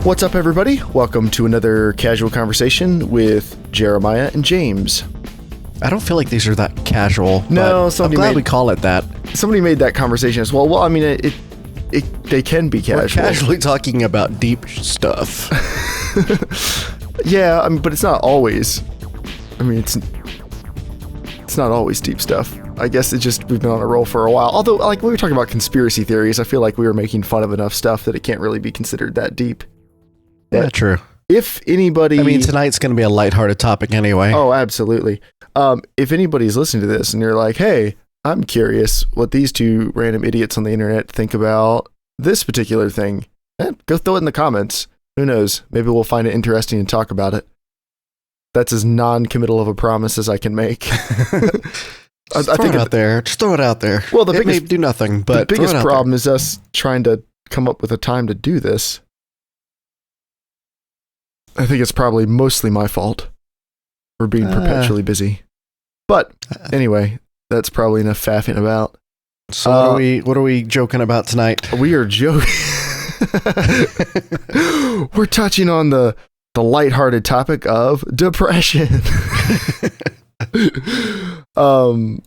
What's up, everybody? Welcome to another casual conversation with Jeremiah and James. I don't feel like these are that casual. No, I'm glad we call it that. Somebody made that conversation as well. Well, I mean, they can be casual. We're casually talking about deep stuff. Yeah, I mean, but it's not always. I mean, it's not always deep stuff. I guess it's just we've been on a roll for a while. Although, like when we were talking about conspiracy theories, I feel like we were making fun of enough stuff that it can't really be considered that deep. Yeah, true. If anybody... I mean, tonight's going to be a lighthearted topic anyway. Oh, absolutely. If anybody's listening to this and you're like, hey, I'm curious what these two random idiots on the internet think about this particular thing, go throw it in the comments. Who knows? Maybe we'll find it interesting and talk about it. That's as non-committal of a promise as I can make. Just throw it out there. Well, it may do nothing, but the biggest problem is us trying to come up with a time to do this. I think it's probably mostly my fault for being perpetually busy. But anyway, that's probably enough faffing about. So what are we joking about tonight? We are joking. We're touching on the lighthearted topic of depression. And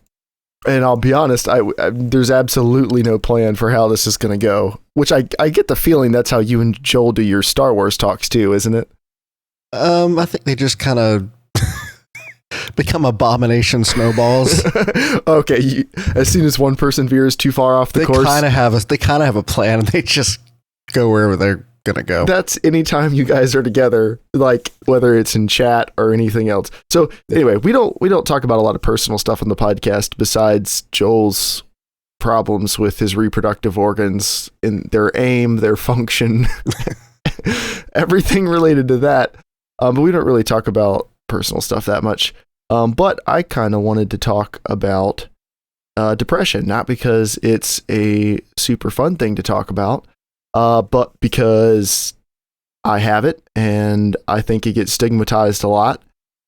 I'll be honest, there's absolutely no plan for how this is going to go. Which I get the feeling that's how you and Joel do your Star Wars talks too, isn't it? I think they just kind of become abomination snowballs. Okay, as soon as one person veers too far off the course, they kind of have a plan, and they just go wherever they're gonna go. That's anytime you guys are together, like whether it's in chat or anything else. So anyway, we don't talk about a lot of personal stuff on the podcast besides Joel's problems with his reproductive organs, in their aim, their function, everything related to that. But we don't really talk about personal stuff that much. But I kind of wanted to talk about depression, not because it's a super fun thing to talk about, but because I have it and I think it gets stigmatized a lot.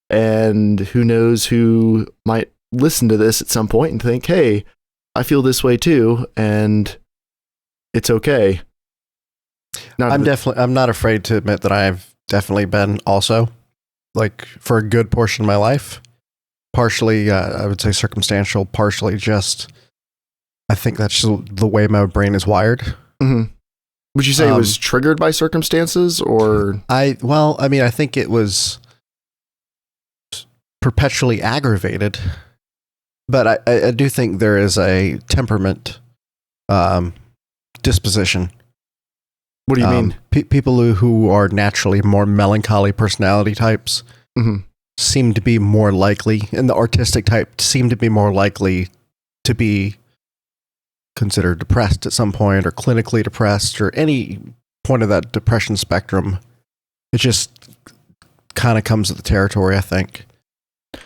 And who knows who might listen to this at some point and think, hey, I feel this way too, and it's okay. I'm not afraid to admit that I've definitely been also, like, for a good portion of my life. Partially, I would say circumstantial, partially just, I think that's just the way my brain is wired. Mm-hmm. Would you say it was triggered by circumstances, or? I think it was perpetually aggravated, but I do think there is a temperament disposition. What do you mean? People who are naturally more melancholy personality types seem to be more likely, and the artistic type seem to be more likely to be considered depressed at some point, or clinically depressed, or any point of that depression spectrum. It just kind of comes with the territory, I think.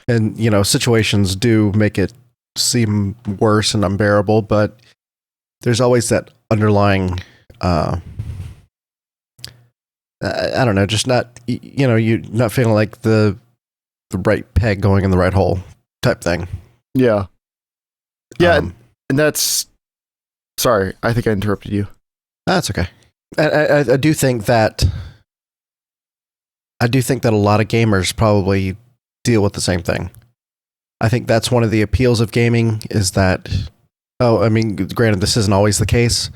And, situations do make it seem worse and unbearable, but there's always that underlying... I don't know, just not, you're not feeling like the right peg going in the right hole type thing. Yeah. Yeah. And that's, sorry, I think I interrupted you. That's okay. I do think that a lot of gamers probably deal with the same thing. I think that's one of the appeals of gaming is that, granted, this isn't always the case,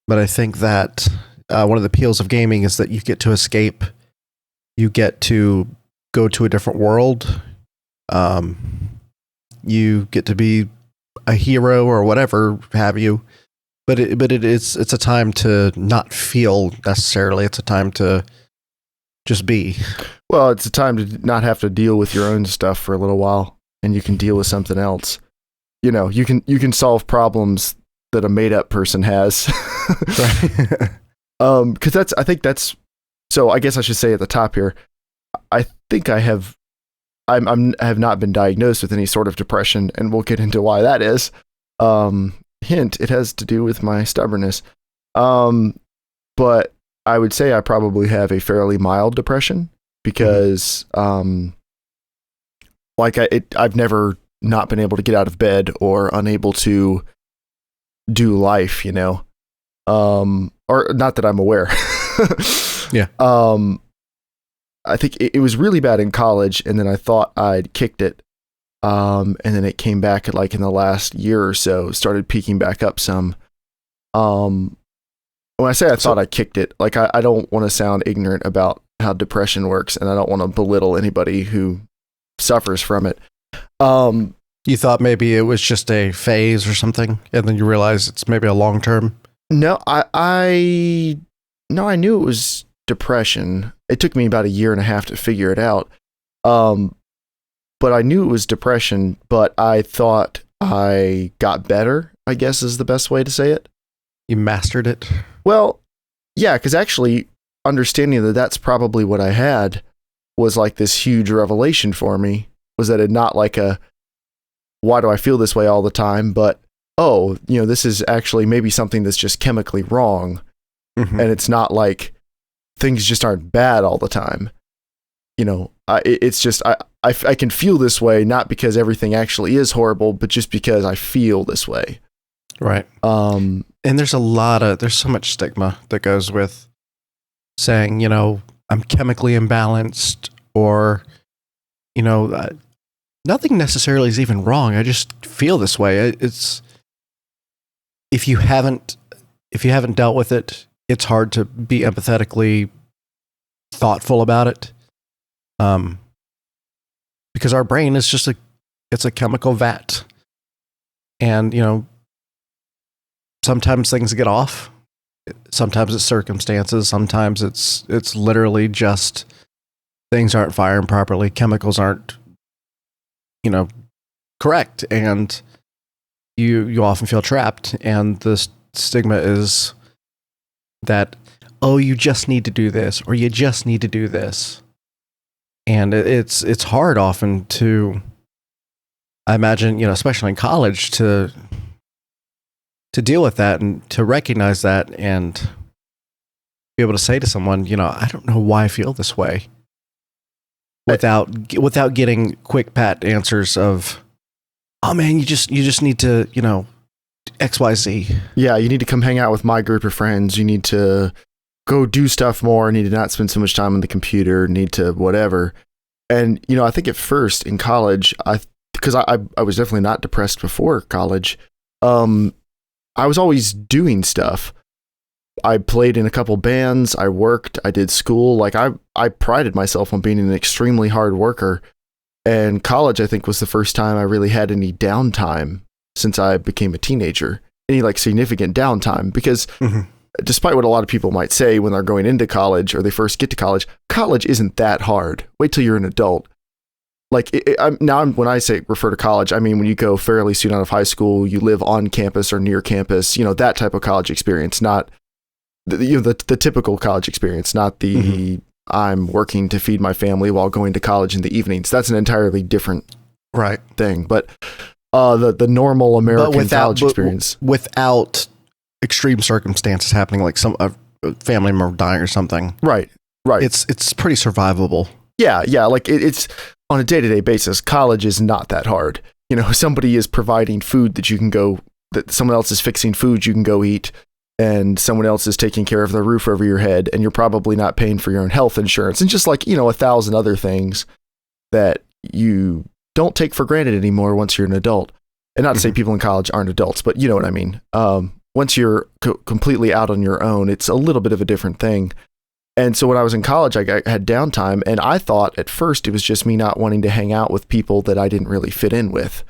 but I think that one of the appeals of gaming is that you get to escape, you get to go to a different world, you get to be a hero or whatever have you, but it's a time to not feel necessarily. It's a time to just be. Well, it's a time to not have to deal with your own stuff for a little while, and you can deal with something else. You can solve problems that a made up person has. Right. Because so I guess I should say at the top here, I think I have not been diagnosed with any sort of depression, and we'll get into why that is. Hint, it has to do with my stubbornness. But I would say I probably have a fairly mild depression because, I've never not been able to get out of bed or unable to do life, or not that I'm aware. Yeah. I think it was really bad in college, and then I thought I'd kicked it. And then it came back like in the last year or so, started peaking back up some. When I say I thought I kicked it, like I don't want to sound ignorant about how depression works, and I don't want to belittle anybody who suffers from it. You thought maybe it was just a phase or something, and then you realize it's maybe a long term. No, I knew it was depression. It took me about a year and a half to figure it out. But I knew it was depression, but I thought I got better, I guess is the best way to say it. You mastered it? Well, yeah, because actually understanding that that's probably what I had was like this huge revelation for me, was that it not like a, why do I feel this way all the time? But, oh, this is actually maybe something that's just chemically wrong. Mm-hmm. And it's not like things just aren't bad all the time. It's just, I can feel this way, not because everything actually is horrible, but just because I feel this way. Right. And there's so much stigma that goes with saying, I'm chemically imbalanced, or, nothing necessarily is even wrong. I just feel this way. It's, if you haven't dealt with it, it's hard to be empathetically thoughtful about it. Because our brain is just it's a chemical vat, and sometimes things get off. Sometimes it's circumstances. Sometimes it's literally just things aren't firing properly. Chemicals aren't, correct, and you often feel trapped. And the stigma is that, oh, you just need to do this, or you just need to do this. And it's hard often to, I imagine, especially in college, to deal with that and to recognize that and be able to say to someone, I don't know why I feel this way, without getting quick pat answers of, oh man, you just need to, XYZ. Yeah, you need to come hang out with my group of friends. You need to go do stuff more, need to not spend so much time on the computer, need to whatever. And, I think at first in college, because I was definitely not depressed before college, I was always doing stuff. I played in a couple bands, I worked, I did school. Like I prided myself on being an extremely hard worker. And college, I think, was the first time I really had any downtime since I became a teenager, any like significant downtime, because despite what a lot of people might say when they're going into college or they first get to college isn't that hard. Wait till you're an adult. Like when I say refer to college, I mean when you go fairly soon out of high school, you live on campus or near campus, that type of college experience, not the typical college experience, not the I'm working to feed my family while going to college in the evenings. That's an entirely different thing. But the normal American college experience without extreme circumstances happening, like a family member dying or something. Right. It's pretty survivable. Yeah. Like it's on a day-to-day basis. College is not that hard. Somebody is providing food that someone else is fixing food you can go eat, and someone else is taking care of the roof over your head, and you're probably not paying for your own health insurance, and just like 1,000 other things that you don't take for granted anymore once you're an adult. And not to say people in college aren't adults, but you know what I mean. Once you're completely out on your own, it's a little bit of a different thing. And so when I was in college, I had downtime, and I thought at first it was just me not wanting to hang out with people that I didn't really fit in with,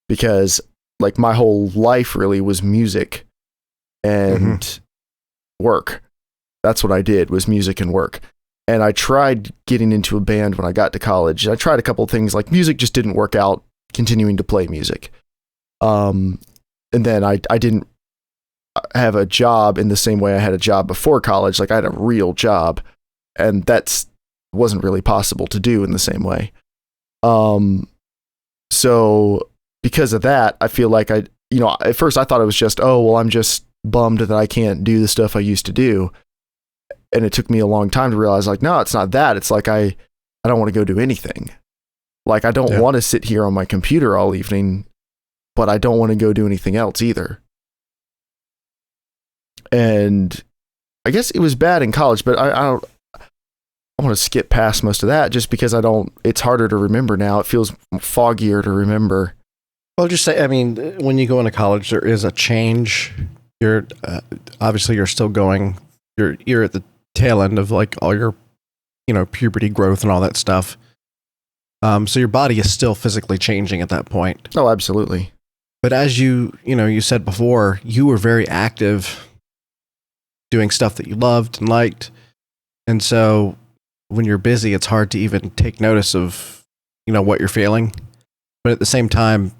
because like my whole life really was music and work. That's what I did, was music and work. And I tried getting into a band when I got to college. I tried a couple of things, like music just didn't work out, continuing to play music. And then I didn't have a job in the same way I had a job before college. Like I had a real job, and wasn't really possible to do in the same way. So because of that, I feel like at first I thought it was just, oh, well, I'm just bummed that I can't do the stuff I used to do. And it took me a long time to realize, like, no, it's not that. It's like, I don't want to go do anything. Like, I don't want to sit here on my computer all evening, but I don't want to go do anything else either. And I guess it was bad in college, but want to skip past most of that just because it's harder to remember now. It feels foggier to remember. Well, just say, I mean, when you go into college, there is a change. You're obviously you're still going. You're at the tail end of like all your, puberty growth and all that stuff. So your body is still physically changing at that point. Oh, absolutely. But as you said before, you were very active, doing stuff that you loved and liked, and so when you're busy, it's hard to even take notice of what you're feeling. But at the same time,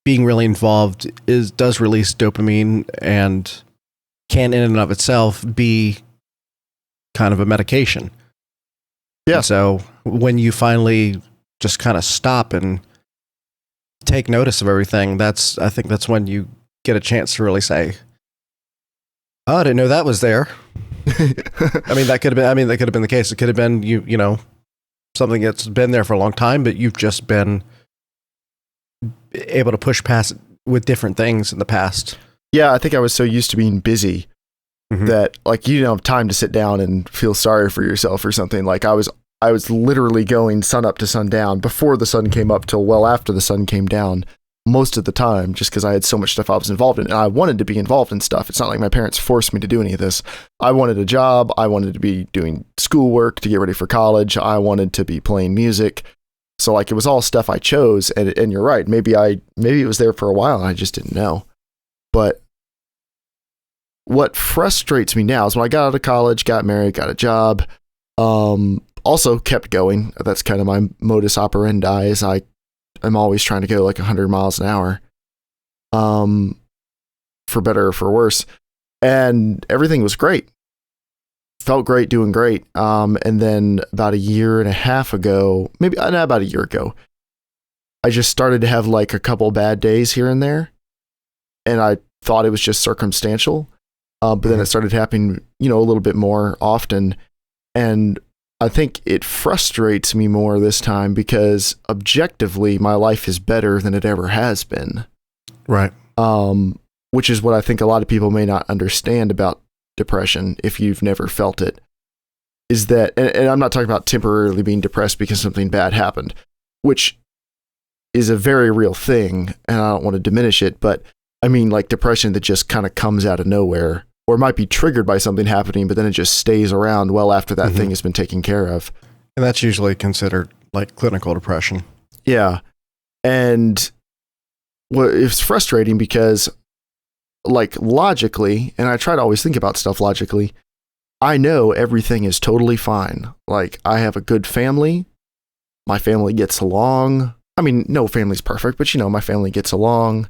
being really involved does release dopamine and can in and of itself be kind of a medication. Yeah. And so when you finally just kind of stop and take notice of everything, I think that's when you get a chance to really say, "Oh, I didn't know that was there." that could have been the case. It could have been something that's been there for a long time, but you've just been able to push past it with different things in the past. Yeah, I think I was so used to being busy that like you don't have time to sit down and feel sorry for yourself or something. Like I was literally going sun up to sundown before the sun came up till well after the sun came down most of the time, just because I had so much stuff I was involved in, and I wanted to be involved in stuff. It's not like my parents forced me to do any of this. I wanted a job. I wanted to be doing schoolwork to get ready for college. I wanted to be playing music. So like it was all stuff I chose, and you're right. Maybe it was there for a while and I just didn't know. But what frustrates me now is when I got out of college, got married, got a job, also kept going. That's kind of my modus operandi is I'm always trying to go like 100 miles an hour, for better or for worse. And everything was great. Felt great, doing great. And then about a year and a half ago, maybe not about a year ago, I just started to have like a couple bad days here and there. And I thought it was just circumstantial. But then it started happening, a little bit more often. And I think it frustrates me more this time because objectively my life is better than it ever has been. Right. Which is what I think a lot of people may not understand about depression if you've never felt it, is that, and I'm not talking about temporarily being depressed because something bad happened, which is a very real thing, and I don't want to diminish it, but I mean like depression that just kind of comes out of nowhere, or might be triggered by something happening, but then it just stays around well after that thing has been taken care of. And that's usually considered like clinical depression. Yeah. And well, it's frustrating because like logically, and I try to always think about stuff logically, I know everything is totally fine. Like I have a good family. My family gets along. I mean, no family's perfect, but my family gets along.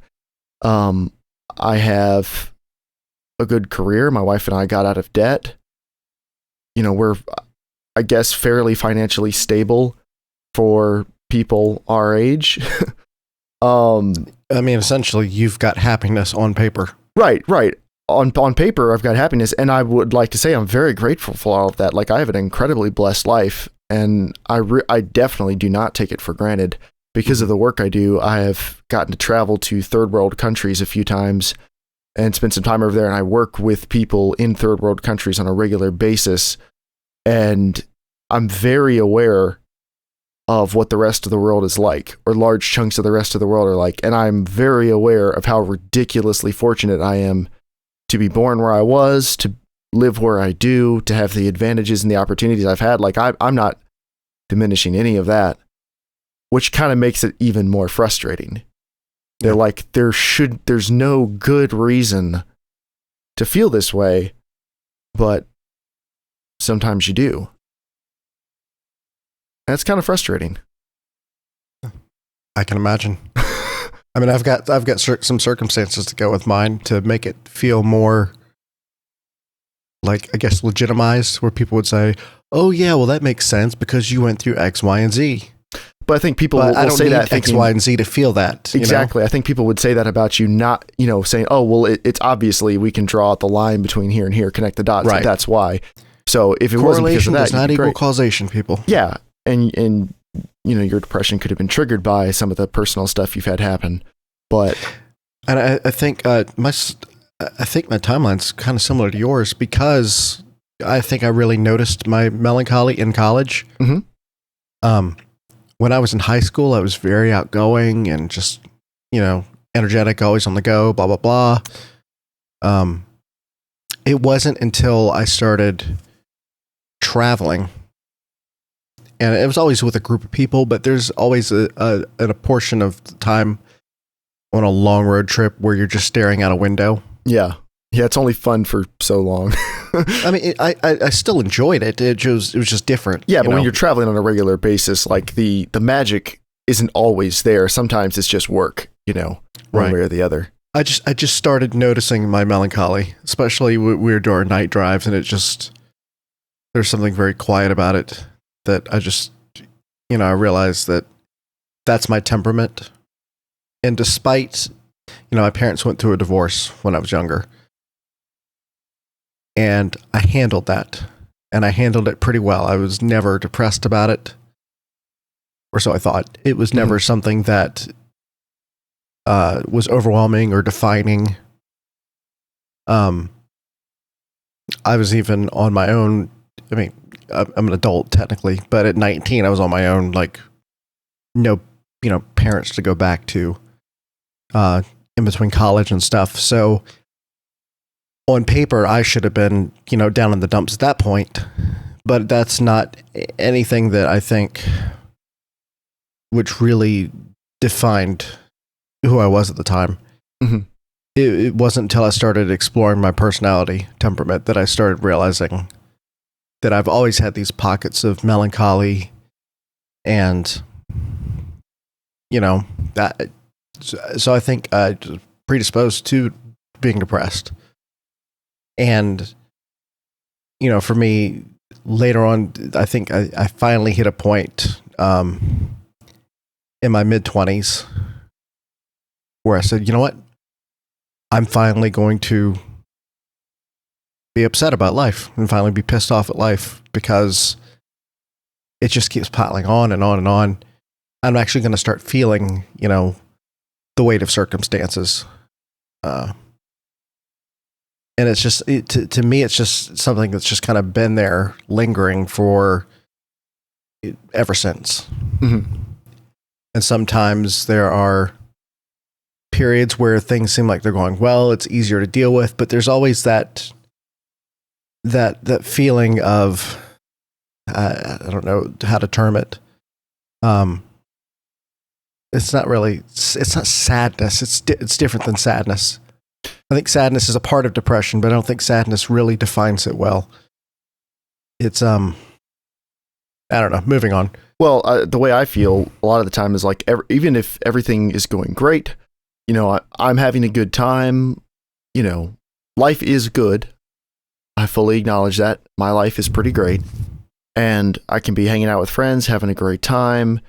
I have a good career. My wife and I got out of debt. We're, I guess, fairly financially stable for people our age. Essentially, you've got happiness on paper. Right. On paper, I've got happiness, and I would like to say I'm very grateful for all of that. Like, I have an incredibly blessed life, and I definitely do not take it for granted. Because of the work I do, I have gotten to travel to third world countries a few times and spend some time over there, and I work with people in third world countries on a regular basis, and I'm very aware of what the rest of the world is like, or large chunks of the rest of the world are like. And I'm very aware of how ridiculously fortunate I am to be born where I was, to live where I do, to have the advantages and the opportunities I've had. Like I'm not diminishing any of that, which kind of makes it even more frustrating. They're like, there's no good reason to feel this way, but sometimes you do. That's kind of frustrating. I can imagine. I mean, I've got some circumstances to go with mine to make it feel more like, I guess, legitimized, where people would say, "Oh yeah, well that makes sense because you went through X, Y, and Z." But I think people will say that X, Y, and Z to feel that. Exactly. I think people would say that about you, not, saying, "Oh, well, it's obviously we can draw out the line between here and here, connect the dots. Right. That's why." So if it wasn't because of that, does not equal causation, people. Yeah. And your depression could have been triggered by some of the personal stuff you've had happen, but I think my timeline's kind of similar to yours because I think I really noticed my melancholy in college. Mm-hmm. When I was in high school, I was very outgoing and just, energetic, always on the go, blah, blah, blah. It wasn't until I started traveling, and it was always with a group of people, but there's always a portion of the time on a long road trip where you're just staring out a window. Yeah. Yeah, it's only fun for so long. I mean, I still enjoyed it. It was just different. Yeah, but when you're traveling on a regular basis, like the magic isn't always there. Sometimes it's just work, one way or the other. I just started noticing my melancholy, especially when we were doing night drives, and there's something very quiet about it that I just, I realized that that's my temperament. And despite, my parents went through a divorce when I was younger, and I handled that, and I handled it pretty well. I was never depressed about it, or so I thought. It was never something that was overwhelming or defining. I was even on my own. I mean, I'm an adult technically, but at 19, I was on my own, like no, parents to go back to in between college and stuff. So on paper, I should have been, down in the dumps at that point, but that's not anything that I think which really defined who I was at the time. Mm-hmm. It wasn't until I started exploring my personality temperament that I started realizing that I've always had these pockets of melancholy and, that. So I think predisposed to being depressed. And, for me, later on, I think I finally hit a point in my mid-20s where I said, you know what? I'm finally going to be upset about life and finally be pissed off at life because it just keeps piling on and on and on. I'm actually going to start feeling, the weight of circumstances. And it's just, to me, it's just something that's just kind of been there lingering for ever since. Mm-hmm. And sometimes there are periods where things seem like they're going well, it's easier to deal with, but there's always that feeling of, I don't know how to term it. It's not sadness. It's different than sadness. I think sadness is a part of depression, but I don't think sadness really defines it well. It's, I don't know, moving on. Well, the way I feel a lot of the time is like, even if everything is going great, I'm having a good time, life is good. I fully acknowledge that. My life is pretty great. And I can be hanging out with friends, having a great time.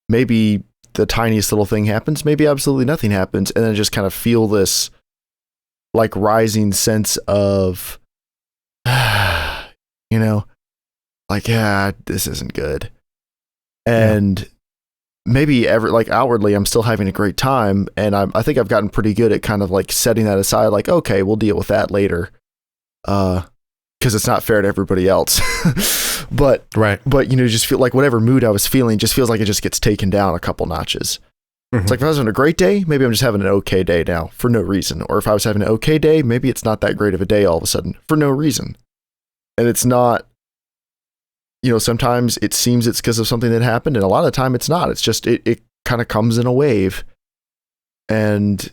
Maybe the tiniest little thing happens. Maybe absolutely nothing happens. And then I just kind of feel this like rising sense of, like, yeah, this isn't good. And maybe outwardly, I'm still having a great time. And I think I've gotten pretty good at kind of like setting that aside. Like, okay, we'll deal with that later. Because it's not fair to everybody else. but just feel like whatever mood I was feeling just feels like it just gets taken down a couple notches. Mm-hmm. It's like if I was having a great day, maybe I'm just having an okay day now for no reason. Or if I was having an okay day, maybe it's not that great of a day all of a sudden for no reason. And it's not, sometimes it seems it's because of something that happened, and a lot of the time it's not. It's just it kind of comes in a wave. And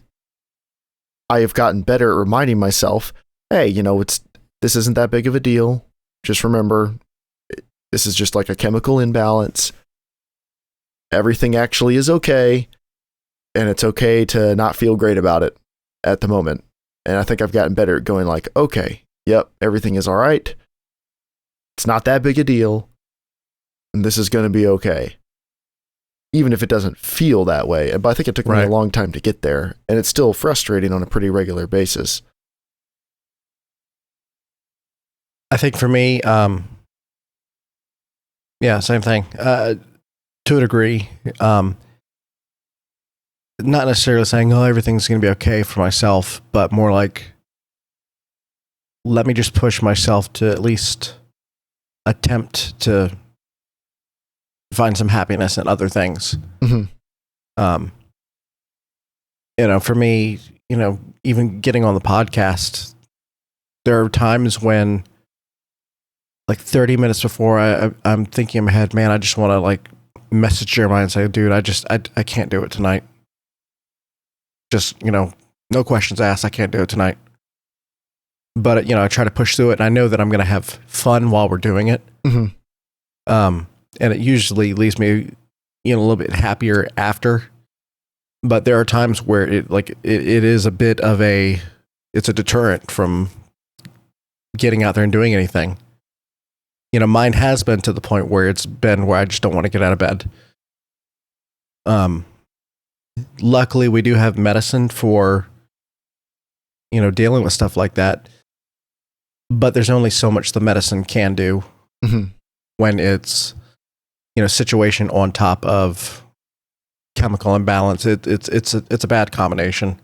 I have gotten better at reminding myself, hey, this isn't that big of a deal. Just remember, this is just like a chemical imbalance. Everything actually is okay, and it's okay to not feel great about it at the moment. And I think I've gotten better at going like, okay, yep, everything is all right. It's not that big a deal, and this is going to be okay. Even if it doesn't feel that way. But I think it took me a long time to get there, and it's still frustrating on a pretty regular basis. I think for me, same thing. To a degree, not necessarily saying, oh, everything's going to be okay for myself, but more like let me just push myself to at least attempt to find some happiness in other things. Mm-hmm. For me, even getting on the podcast, there are times when, like 30 minutes before I'm thinking in my head, man, I just want to like message Jeremiah and say, dude, I can't do it tonight. Just, no questions asked. I can't do it tonight. But, I try to push through it, and I know that I'm going to have fun while we're doing it. Mm-hmm. And it usually leaves me, a little bit happier after. But there are times where it is a bit of it's a deterrent from getting out there and doing anything. Mine has been to the point where it's been where I just don't want to get out of bed. Luckily, we do have medicine for, dealing with stuff like that. But there's only so much the medicine can do when it's, situation on top of chemical imbalance. It's a bad combination.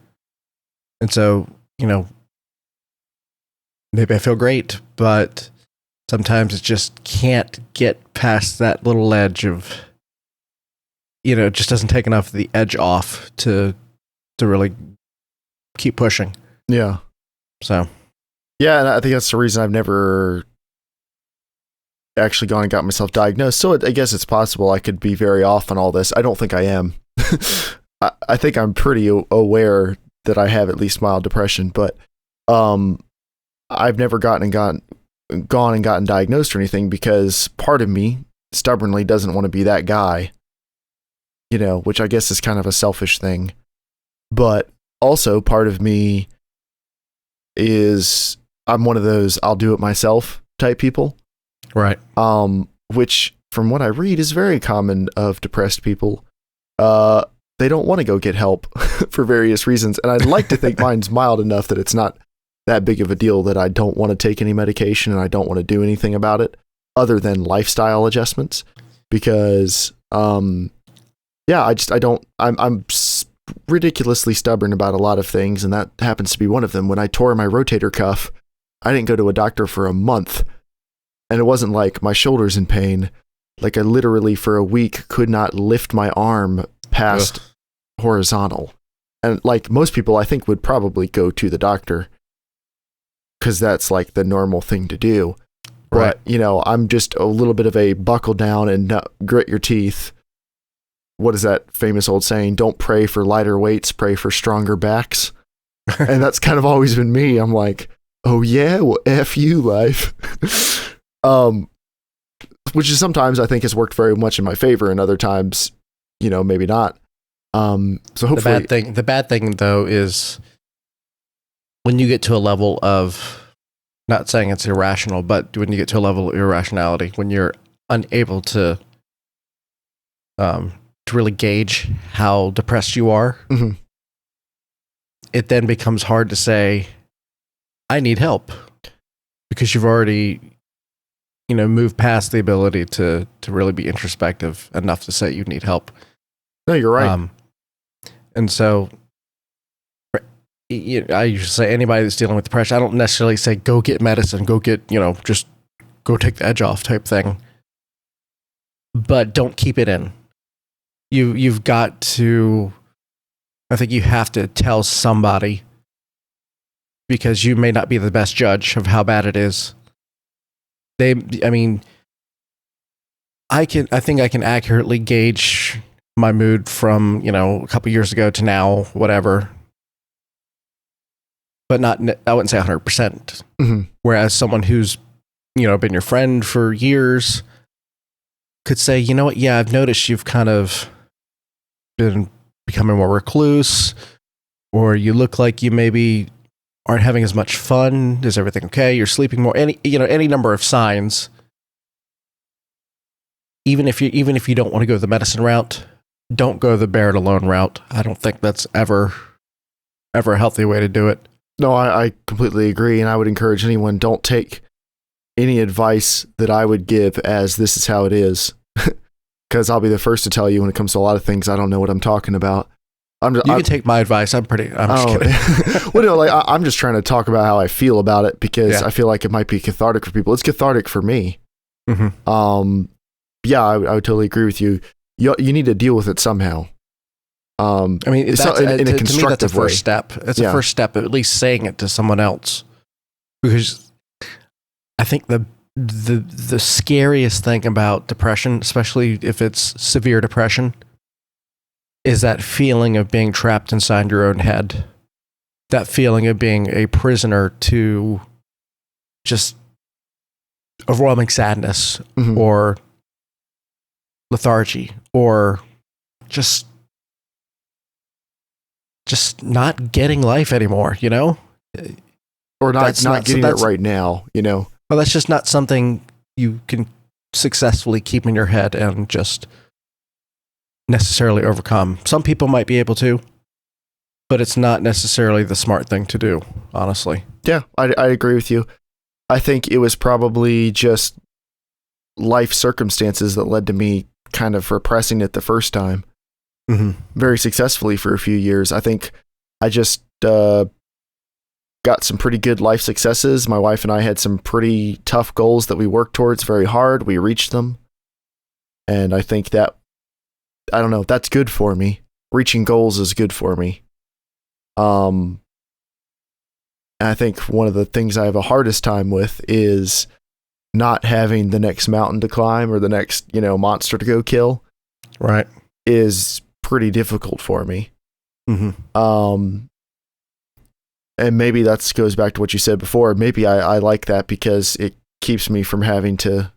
And so, maybe I feel great, but sometimes it just can't get past that little edge of, it just doesn't take enough of the edge off to really keep pushing. Yeah. So. Yeah, and I think that's the reason I've never actually gone and got myself diagnosed. So I guess it's possible I could be very off on all this. I don't think I am. I think I'm pretty aware that I have at least mild depression, but I've never gone and gotten diagnosed or anything because part of me stubbornly doesn't want to be that guy, which I guess is kind of a selfish thing. But also part of me is I'm one of those I'll do it myself type people. Right. Which from what I read is very common of depressed people. They don't want to go get help for various reasons. And I'd like to think mine's mild enough that it's not that big of a deal that I don't want to take any medication and I don't want to do anything about it other than lifestyle adjustments. Because, I'm ridiculously stubborn about a lot of things. And that happens to be one of them. When I tore my rotator cuff, I didn't go to a doctor for a month. And it wasn't like my shoulder's in pain. Like I literally for a week could not lift my arm past horizontal. And like most people I think would probably go to the doctor because that's like the normal thing to do. Right. But, I'm just a little bit of a buckle down and grit your teeth. What is that famous old saying? Don't pray for lighter weights, pray for stronger backs. And that's kind of always been me. I'm like, oh yeah, well, F you, life. Which is sometimes I think has worked very much in my favor, and other times, maybe not. So hopefully, the bad thing though is when you get to a level of, not saying it's irrational, but when you get to a level of irrationality, when you're unable to really gauge how depressed you are, it then becomes hard to say, I need help, because you've already, moved past the ability to really be introspective enough to say you need help. No, you're right. And so I usually say anybody that's dealing with depression, I don't necessarily say go get medicine, go get, just go take the edge off type thing. But don't keep it in. You've got to, I think you have to tell somebody, because you may not be the best judge of how bad it is. I think I can accurately gauge my mood from, a couple years ago to now, whatever. But I wouldn't say 100%. Whereas someone who's, been your friend for years could say, you know what? Yeah, I've noticed you've kind of been becoming more recluse, or you look like you maybe aren't having as much fun. Is everything okay? You're sleeping more. Any number of signs. Even if you don't want to go the medicine route, don't go the bear it alone route. I don't think that's ever a healthy way to do it. No, I completely agree, and I would encourage anyone, don't take any advice that I would give as this is how it is. Because I'll be the first to tell you when it comes to a lot of things, I don't know what I'm talking about. You can take my advice. I'm just kidding. Well, no, like I'm just trying to talk about how I feel about it because I feel like it might be cathartic for people. It's cathartic for me. Mm-hmm. Yeah, I would totally agree with you. You need to deal with it somehow. I mean, in a to me, constructive that's a first way. step. It's a first step, at least saying it to someone else. Because I think the scariest thing about depression, especially if it's severe depression, is that feeling of being trapped inside your own head. That feeling of being a prisoner to just overwhelming sadness or lethargy or just not getting life anymore, you know? Or not getting it right now, you know? Well, that's just not something you can successfully keep in your head and just necessarily overcome. Some people might be able to, but it's not necessarily the smart thing to do, honestly. Yeah, I agree with you. I think it was probably just life circumstances that led to me kind of repressing it the first time. Very successfully for a few years. I think I just got some pretty good life successes. My wife and I had some pretty tough goals that we worked towards very hard. We reached them. And I think that, I don't know, that's good for me. Reaching goals is good for me. And I think one of the things I have a hardest time with is not having the next mountain to climb or the next, monster to go kill. Right. Is pretty difficult for me. And maybe that goes back to what you said before. Maybe I like that because it keeps me from having to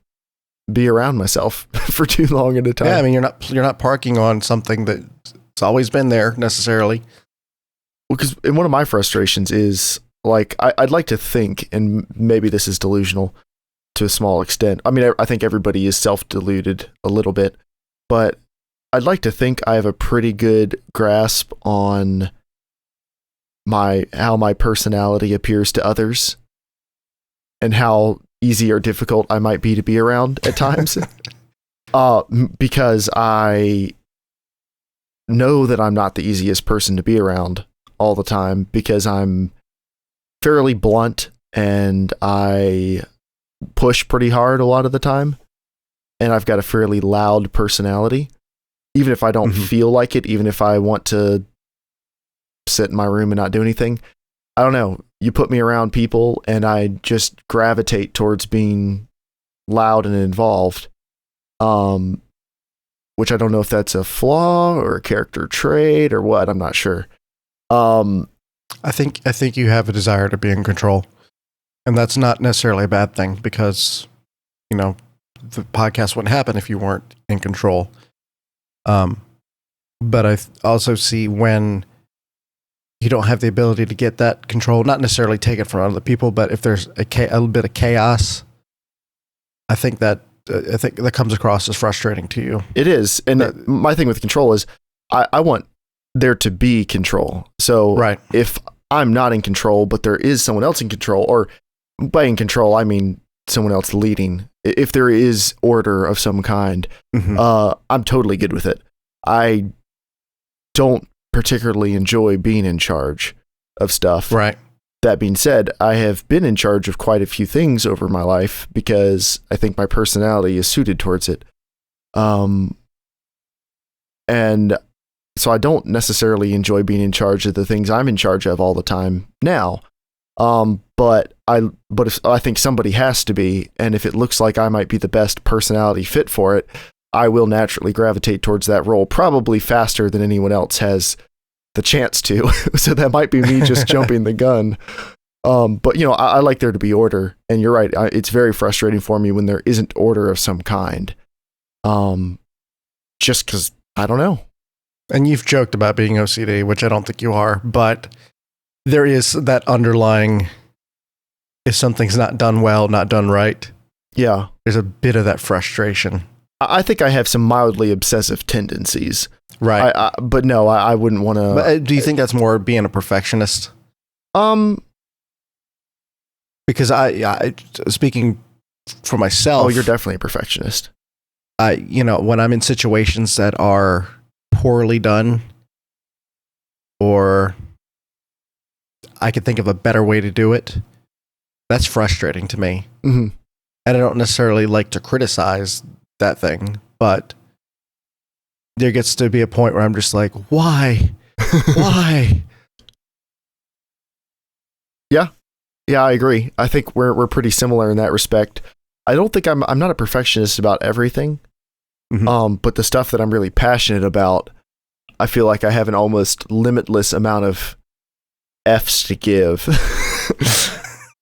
be around myself for too long at a time. Yeah, I mean, you're not parking on something that's always been there necessarily. Well, because one of my frustrations is like I'd like to think, and maybe this is delusional to a small extent. I mean, I think everybody is self-deluded a little bit, but I'd like to think I have a pretty good grasp on how my personality appears to others and how easy or difficult I might be to be around at times. Because I know that I'm not the easiest person to be around all the time because I'm fairly blunt and I push pretty hard a lot of the time. And I've got a fairly loud personality. Even if I don't feel like it, even if I want to sit in my room and not do anything, I don't know. You put me around people and I just gravitate towards being loud and involved. Which I don't know if that's a flaw or a character trait or what. I'm not sure. I think you have a desire to be in control, and that's not necessarily a bad thing because, the podcast wouldn't happen if you weren't in control. But I also see when you don't have the ability to get that control, not necessarily take it from other people, but if there's a little bit of chaos, I think that comes across as frustrating to you. It is. And my thing with control is I want there to be control. So right. If I'm not in control, but there is someone else in control, or by in control, I mean someone else leading. If there is order of some kind, I'm totally good with it. I don't particularly enjoy being in charge of stuff. Right. That being said, I have been in charge of quite a few things over my life because I think my personality is suited towards it. And so I don't necessarily enjoy being in charge of the things I'm in charge of all the time now. But if I think somebody has to be, and if it looks like I might be the best personality fit for it, I will naturally gravitate towards that role probably faster than anyone else has the chance to. So that might be me just jumping the gun. But I like there to be order, and you're right. It's very frustrating for me when there isn't order of some kind. Just because I don't know. And you've joked about being OCD, which I don't think you are, but there is that underlying, if something's not done well, not done right. Yeah. There's a bit of that frustration. I think I have some mildly obsessive tendencies. Right. But no, I wouldn't want to. But do you think that's more being a perfectionist? Because I speaking for myself. Oh, you're definitely a perfectionist. When I'm in situations that are poorly done, I could think of a better way to do it, that's frustrating to me. Mm-hmm. And I don't necessarily like to criticize that thing, but there gets to be a point where I'm just like, why? Why? Yeah, I agree. I think we're pretty similar in that respect. I don't think I'm not a perfectionist about everything. Mm-hmm. But the stuff that I'm really passionate about, I feel like I have an almost limitless amount of F's to give.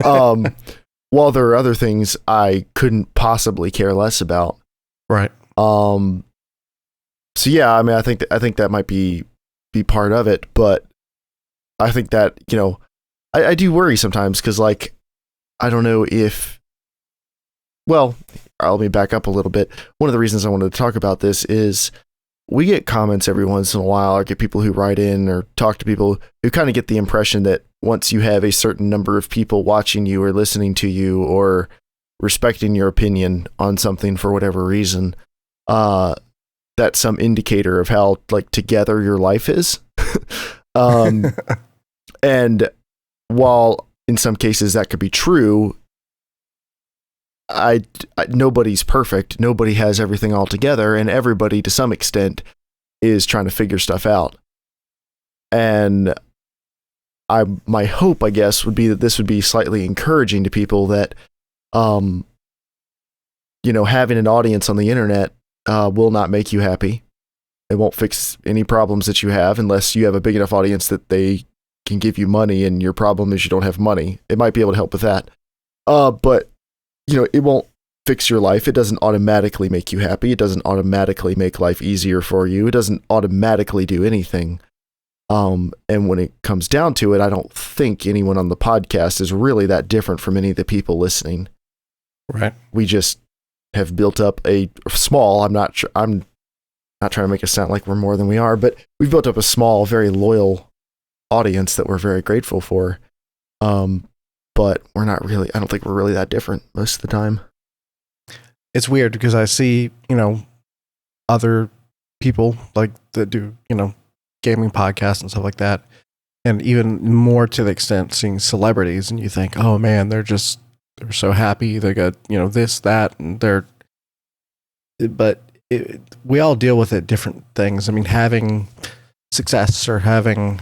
While there are other things I couldn't possibly care less about. Right. So yeah, I mean, I think that might be part of it, but I think that, I do worry sometimes because, like, I don't know if, well, let me back up a little bit. One of the reasons I wanted to talk about this is we get comments every once in a while, or get people who write in or talk to people who kind of get the impression that once you have a certain number of people watching you or listening to you or respecting your opinion on something for whatever reason, that's some indicator of how, like, together your life is. And while in some cases that could be true, I nobody's perfect. Nobody has everything all together, and everybody to some extent is trying to figure stuff out. And my hope, I guess, would be that this would be slightly encouraging to people that, having an audience on the internet will not make you happy. It won't fix any problems that you have unless you have a big enough audience that they can give you money, and your problem is you don't have money. It might be able to help with that. But it won't fix your life. It doesn't automatically make you happy. It doesn't automatically make life easier for you. It doesn't automatically do anything. And when it comes down to it, I don't think anyone on the podcast is really that different from any of the people listening. Right. We just have built up a small, I'm not trying to make it sound like we're more than we are, but we've built up a small, very loyal audience that we're very grateful for. But we're not really, I don't think we're really that different most of the time. It's weird because I see, other people like that do, gaming podcasts and stuff like that. And even more to the extent seeing celebrities, and you think, oh man, they're so happy. They got, this, that, and we all deal with it different things. I mean, having success or having,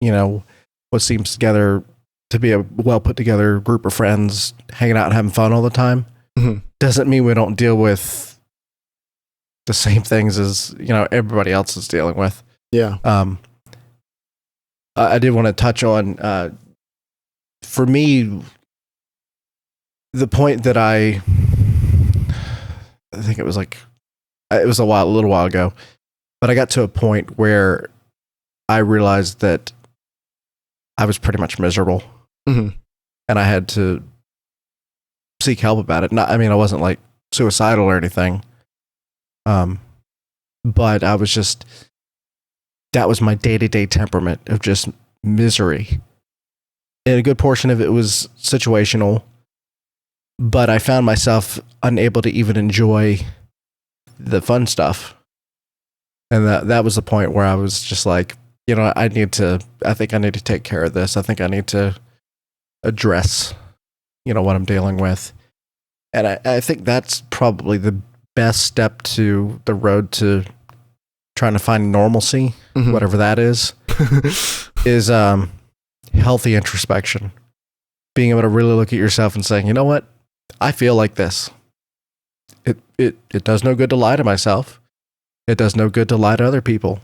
what seems together to be a well put together group of friends hanging out and having fun all the time, mm-hmm. doesn't mean we don't deal with the same things as, everybody else is dealing with. Yeah. I did want to touch on, for me, the point that I think it was a little while ago, but I got to a point where I realized that I was pretty much miserable, mm-hmm. and I had to seek help about it. I wasn't like suicidal or anything, but I was just, that was my day-to-day temperament of just misery. And a good portion of it was situational, but I found myself unable to even enjoy the fun stuff. And that was the point where I was just like, I think I need to take care of this. I think I need to address, what I'm dealing with. And I think that's probably the best step to the road to trying to find normalcy, mm-hmm. whatever that is healthy introspection. Being able to really look at yourself and saying, you know what? I feel like this. It does no good to lie to myself. It does no good to lie to other people.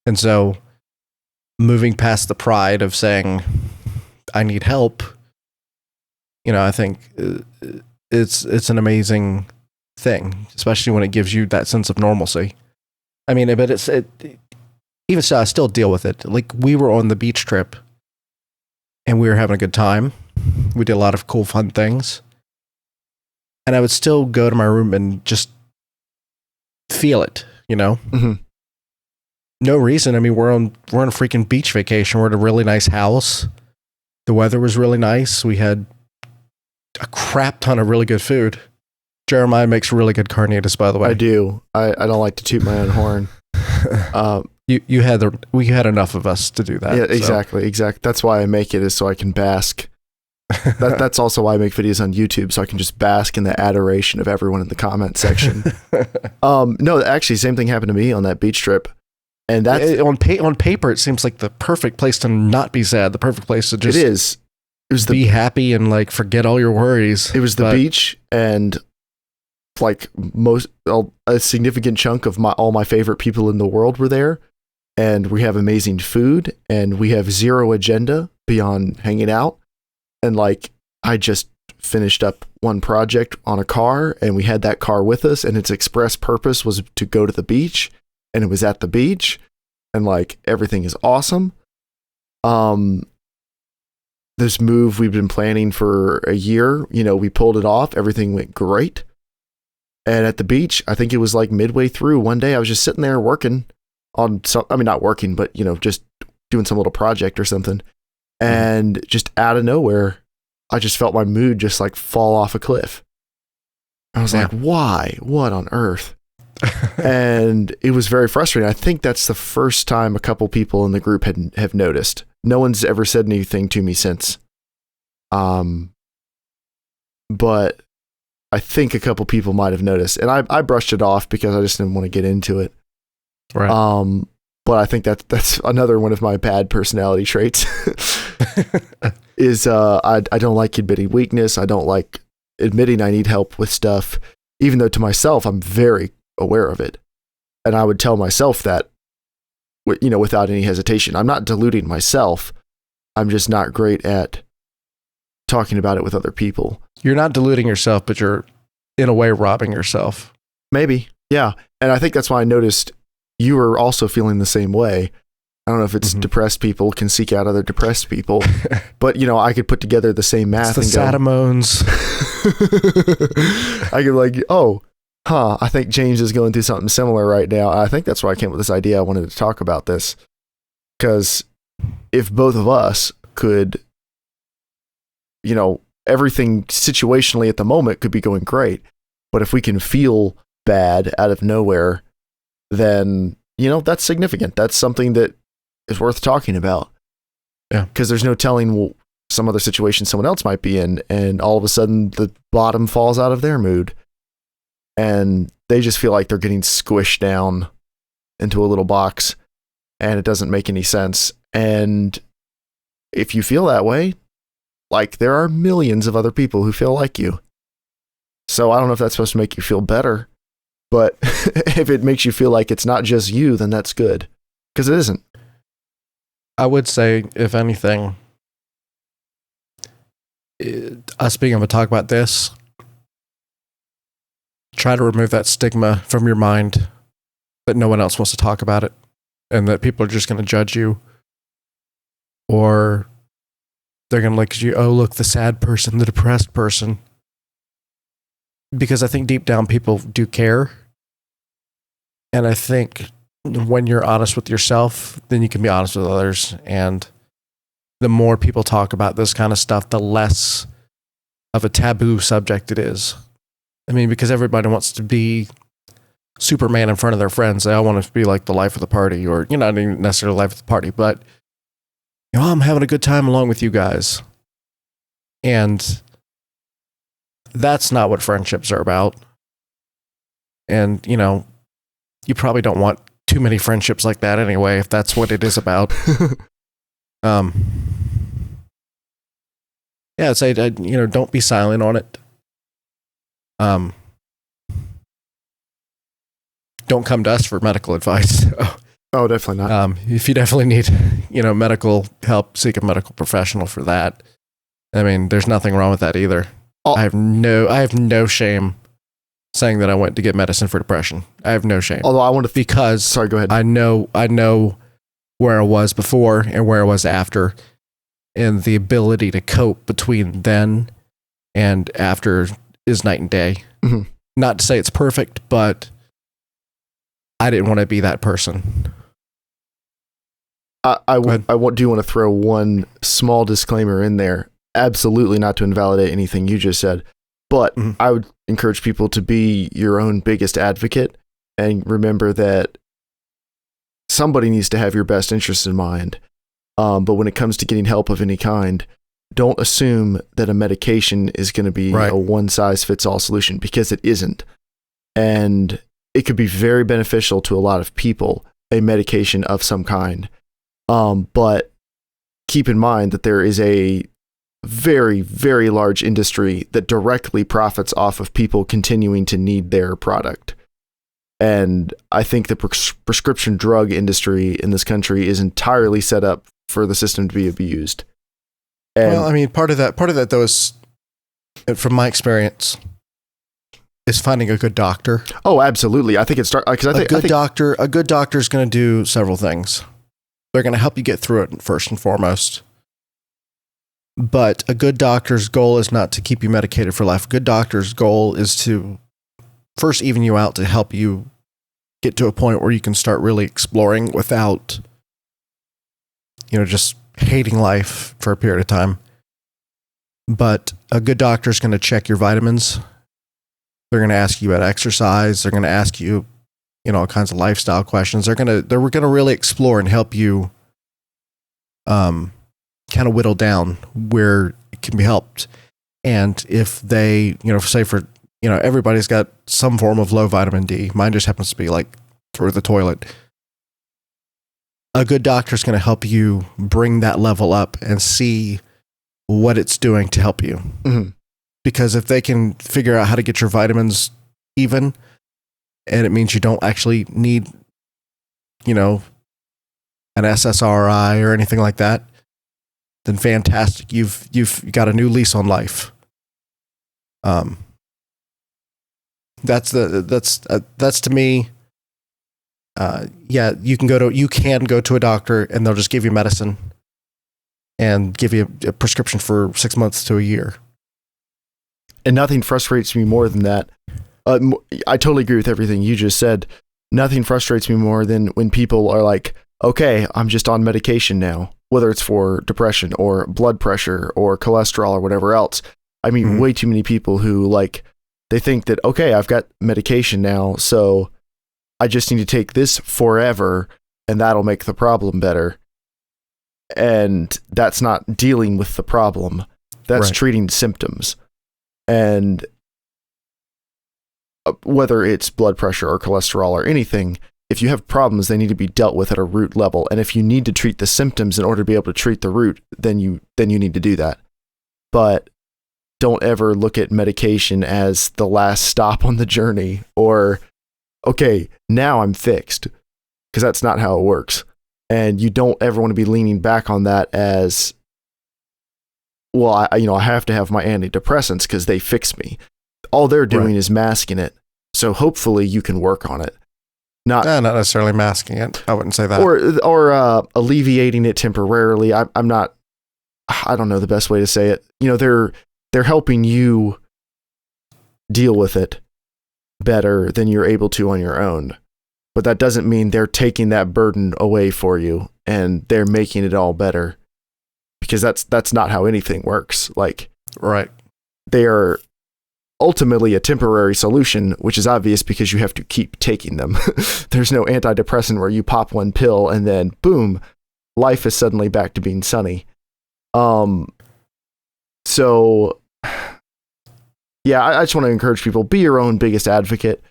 And so moving past the pride of saying, I need help, I think it's an amazing thing, especially when it gives you that sense of normalcy. I mean, but even so, I still deal with it. Like, we were on the beach trip and we were having a good time. We did a lot of cool, fun things. And I would still go to my room and just feel it, Mm-hmm. No reason. I mean, we're on a freaking beach vacation. We're at a really nice house. The weather was really nice. We had a crap ton of really good food. Jeremiah makes really good carnitas, by the way. I do. I don't like to toot my own horn. We had enough of us to do that. Yeah, exactly. That's why I make it, is so I can bask. That's also why I make videos on YouTube, so I can just bask in the adoration of everyone in the comment section. No, actually, same thing happened to me on that beach trip, and that's on paper. It seems like the perfect place to not be sad. The perfect place to just It was be happy and like forget all your worries. It was the beach, and like a significant chunk of all my favorite people in the world were there, and we have amazing food, and we have zero agenda beyond hanging out. And like, I just finished up one project on a car, and we had that car with us, and its express purpose was to go to the beach, and it was at the beach, and like, everything is awesome. This move we've been planning for a year, we pulled it off. Everything went great. And at the beach, I think it was like midway through one day, I was just sitting there working on not working, but just doing some little project or something. And just out of nowhere, I just felt my mood just like fall off a cliff. I was like, why? What on earth? And it was very frustrating. I think that's the first time a couple people in the group have noticed. No one's ever said anything to me since. But I think a couple people might have noticed, and I brushed it off because I just didn't want to get into it. Right. But I think that's another one of my bad personality traits. Is I don't like admitting weakness. I don't like admitting I need help with stuff, even though to myself I'm very aware of it, and I would tell myself that, without any hesitation. I'm not deluding myself. I'm just not great at talking about it with other people. You're not deluding yourself, but you're in a way robbing yourself. Maybe, yeah. And I think that's why I noticed you were also feeling the same way. I don't know if it's depressed people can seek out other depressed people, but I could put together the same math. It's the Sadamones. I could I think James is going through something similar right now. I think that's why I came up with this idea. I wanted to talk about this because if both of us could, everything situationally at the moment could be going great, but if we can feel bad out of nowhere, then that's significant. That's something that is worth talking about. Yeah. Because there's no telling some other situation someone else might be in, and all of a sudden the bottom falls out of their mood, and they just feel like they're getting squished down into a little box, and it doesn't make any sense. And if you feel that way, like, there are millions of other people who feel like you. So I don't know if that's supposed to make you feel better, but if it makes you feel like it's not just you, then that's good. Because it isn't. I would say, if anything, us being able to talk about this, try to remove that stigma from your mind that no one else wants to talk about it and that people are just going to judge you, or they're going to look at you, oh, look, the sad person, the depressed person. Because I think deep down people do care. And I think when you're honest with yourself, then you can be honest with others. And the more people talk about this kind of stuff, the less of a taboo subject it is. I mean, because everybody wants to be Superman in front of their friends. They all want to be like the life of the party, or, not even necessarily life of the party, but, I'm having a good time along with you guys. And that's not what friendships are about. And, you probably don't want too many friendships like that anyway, if that's what it is about. Yeah, I'd say, don't be silent on it. Don't come to us for medical advice. Oh, definitely not. If you definitely need, medical help, seek a medical professional for that. I mean, there's nothing wrong with that either. I have no shame saying that I went to get medicine for depression. I have no shame. Although I want to because sorry, go ahead. I know where I was before and where I was after, and the ability to cope between then and after is night and day. Mm-hmm. Not to say it's perfect, but I didn't want to be that person. I do want to throw one small disclaimer in there. Absolutely not to invalidate anything you just said, but I would encourage people to be your own biggest advocate and remember that somebody needs to have your best interests in mind. But when it comes to getting help of any kind, don't assume that a medication is going to be a one-size-fits-all solution, because it isn't. And it could be very beneficial to a lot of people, a medication of some kind. But keep in mind that there is a very, very large industry that directly profits off of people continuing to need their product. And I think the prescription drug industry in this country is entirely set up for the system to be abused. And well, I mean, part of that though is, from my experience, is finding a good doctor. Oh, absolutely. I think it's because a good doctor is going to do several things. They're going to help you get through it first and foremost. But a good doctor's goal is not to keep you medicated for life. A good doctor's goal is to first even you out, to help you get to a point where you can start really exploring without, just hating life for a period of time. But a good doctor is going to check your vitamins. They're going to ask you about exercise. They're going to ask you, all kinds of lifestyle questions. They're going to really explore and help you, kind of whittle down where it can be helped. And if they, say for, everybody's got some form of low vitamin D. Mine just happens to be like through the toilet. A good doctor is going to help you bring that level up and see what it's doing to help you. Mm-hmm. Because if they can figure out how to get your vitamins even, and it means you don't actually need, an SSRI or anything like that, then fantastic. You've got a new lease on life. That's to me. You can go to a doctor and they'll just give you medicine and give you a prescription for 6 months to a year. And nothing frustrates me more than that. I totally agree with everything you just said. Nothing frustrates me more than when people are like, okay, I'm just on medication now, whether it's for depression or blood pressure or cholesterol or whatever else. I mean, way too many people who they think that, okay, I've got medication now, so I just need to take this forever and that'll make the problem better. And that's not dealing with the problem. That's treating symptoms. And whether it's blood pressure or cholesterol or anything, if you have problems, they need to be dealt with at a root level. And if you need to treat the symptoms in order to be able to treat the root, then you need to do that. But don't ever look at medication as the last stop on the journey, or, okay, now I'm fixed, because that's not how it works. And you don't ever want to be leaning back on that as, well, I have to have my antidepressants because they fix me. All they're doing is masking it. So hopefully you can work on it. Not necessarily masking it. I wouldn't say that. Or alleviating it temporarily. I don't know the best way to say it. They're helping you deal with it better than you're able to on your own. But that doesn't mean they're taking that burden away for you and they're making it all better. Because that's not how anything works. They are ultimately a temporary solution, which is obvious because you have to keep taking them. There's no antidepressant where you pop one pill and then boom, life is suddenly back to being sunny. So yeah, I just want to encourage people, be your own biggest advocate.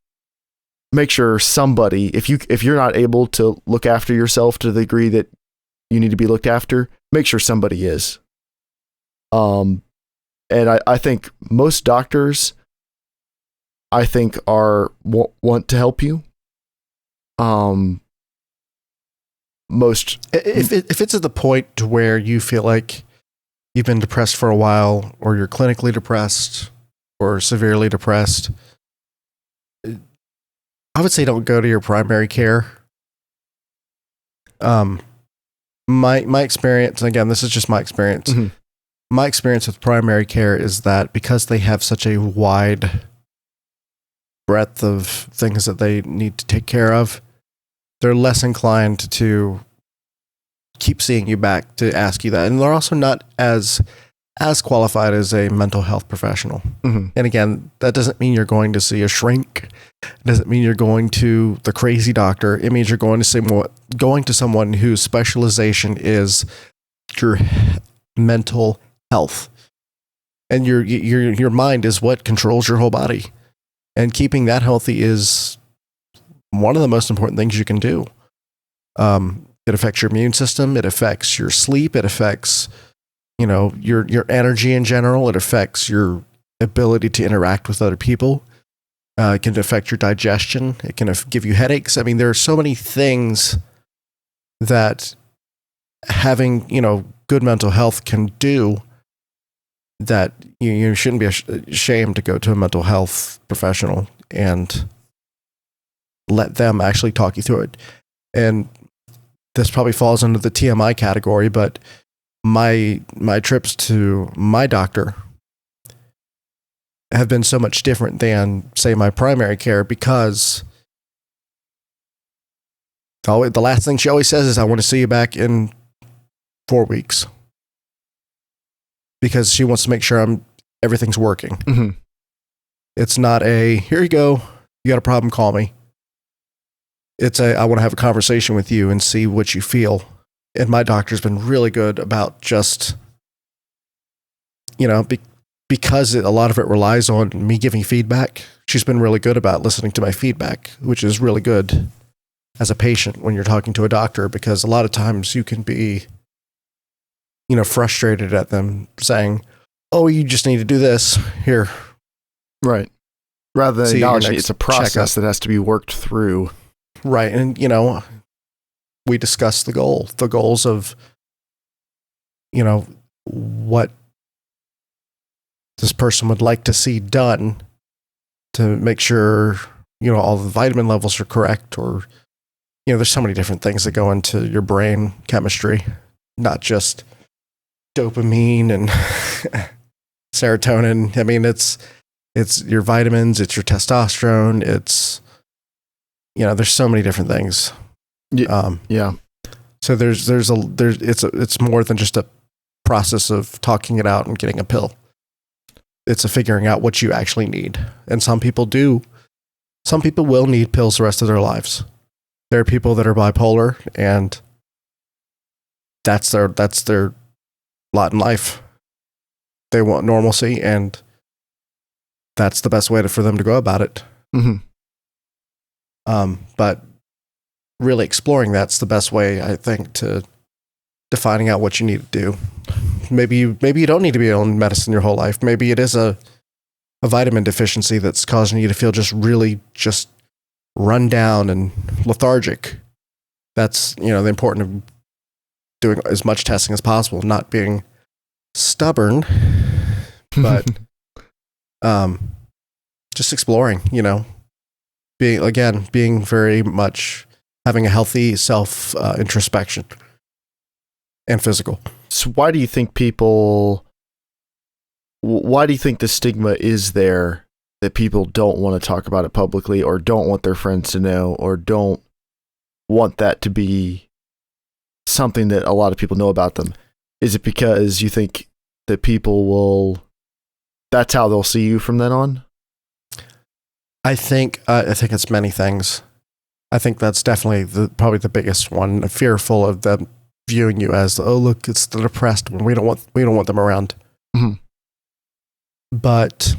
Make sure somebody, if you're not able to look after yourself to the degree that you need to be looked after, make sure somebody is. And I think most doctors, want to help you. If it's at the point to where you feel like you've been depressed for a while, or you're clinically depressed or severely depressed, I would say don't go to your primary care. My experience, and again, this is just my experience. Mm-hmm. My experience with primary care is that because they have such a wide breadth of things that they need to take care of, they're less inclined to keep seeing you back to ask you that. And they're also not as as qualified as a mental health professional. Mm-hmm. And again, that doesn't mean you're going to see a shrink. It doesn't mean you're going to the crazy doctor. It means you're going to someone whose specialization is your mental health. And your mind is what controls your whole body. And keeping that healthy is one of the most important things you can do. It affects your immune system. It affects your sleep. It affects, your energy in general. It affects your ability to interact with other people. It can affect your digestion. It can give you headaches. I mean, there are so many things that having, good mental health can do that you shouldn't be ashamed to go to a mental health professional and let them actually talk you through it. And this probably falls under the TMI category, but my trips to my doctor have been so much different than, say, my primary care, because the last thing she always says is, I want to see you back in 4 weeks, because she wants to make sure everything's working. Mm-hmm. It's not here you go, you got a problem, call me. It's I want to have a conversation with you and see what you feel. And my doctor's been really good about just, because a lot of it relies on me giving feedback. She's been really good about listening to my feedback, which is really good as a patient when you're talking to a doctor, because a lot of times you can be, frustrated at them saying, oh, you just need to do this here. Right. Rather than acknowledging it's a process that has to be worked through. Right. And, we discussed the goals of, what this person would like to see done to make sure, all the vitamin levels are correct, or, there's so many different things that go into your brain chemistry, not just dopamine and serotonin. I mean, it's your vitamins, it's your testosterone, it's, there's so many different things. Yeah. So it's more than just a process of talking it out and getting a pill. It's a figuring out what you actually need. And some people do. Some people will need pills the rest of their lives. There are people that are bipolar, and that's their lot in life. They want normalcy, and that's the best way for them to go about it. Mm-hmm. But really exploring that's the best way, I think, to finding out what you need to do. Maybe you don't need to be on medicine your whole life. Maybe it is a vitamin deficiency that's causing you to feel just run down and lethargic. That's, the importance of doing as much testing as possible, not being stubborn, but just exploring, being very much having a healthy self introspection and physical. So why do you think the stigma is there that people don't want to talk about it publicly, or don't want their friends to know, or don't want that to be something that a lot of people know about them? Is it because you think that that's how they'll see you from then on? I think it's many things. I think that's definitely probably the biggest one. I'm fearful of them viewing you as, oh, look, it's the depressed one. We don't want them around. Mm-hmm. But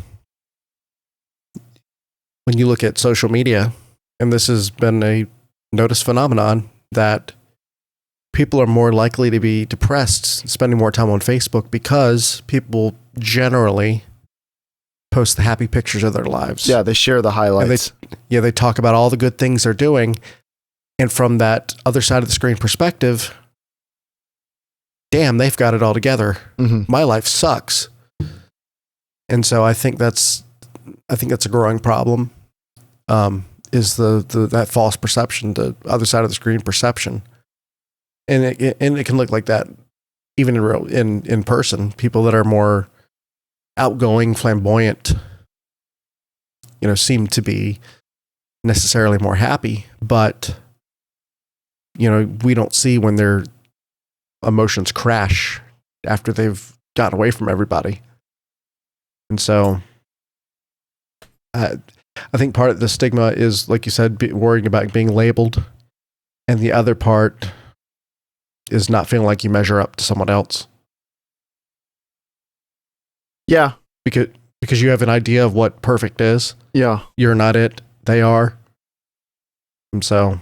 when you look at social media, and this has been a noticed phenomenon, that people are more likely to be depressed, spending more time on Facebook, because people generally post the happy pictures of their lives. Yeah, they share the highlights. They talk about all the good things they're doing. And from that other side of the screen perspective, damn, they've got it all together. Mm-hmm. My life sucks. And so I think that's a growing problem. Is that false perception, the other side of the screen perception. And it can look like that even in person. People that are more outgoing, flamboyant, seem to be necessarily more happy, but we don't see when their emotions crash after they've gotten away from everybody. And so I think part of the stigma is, like you said, worrying about being labeled. And the other part is not feeling like you measure up to someone else. Yeah. Because you have an idea of what perfect is. Yeah. You're not it. They are. And so,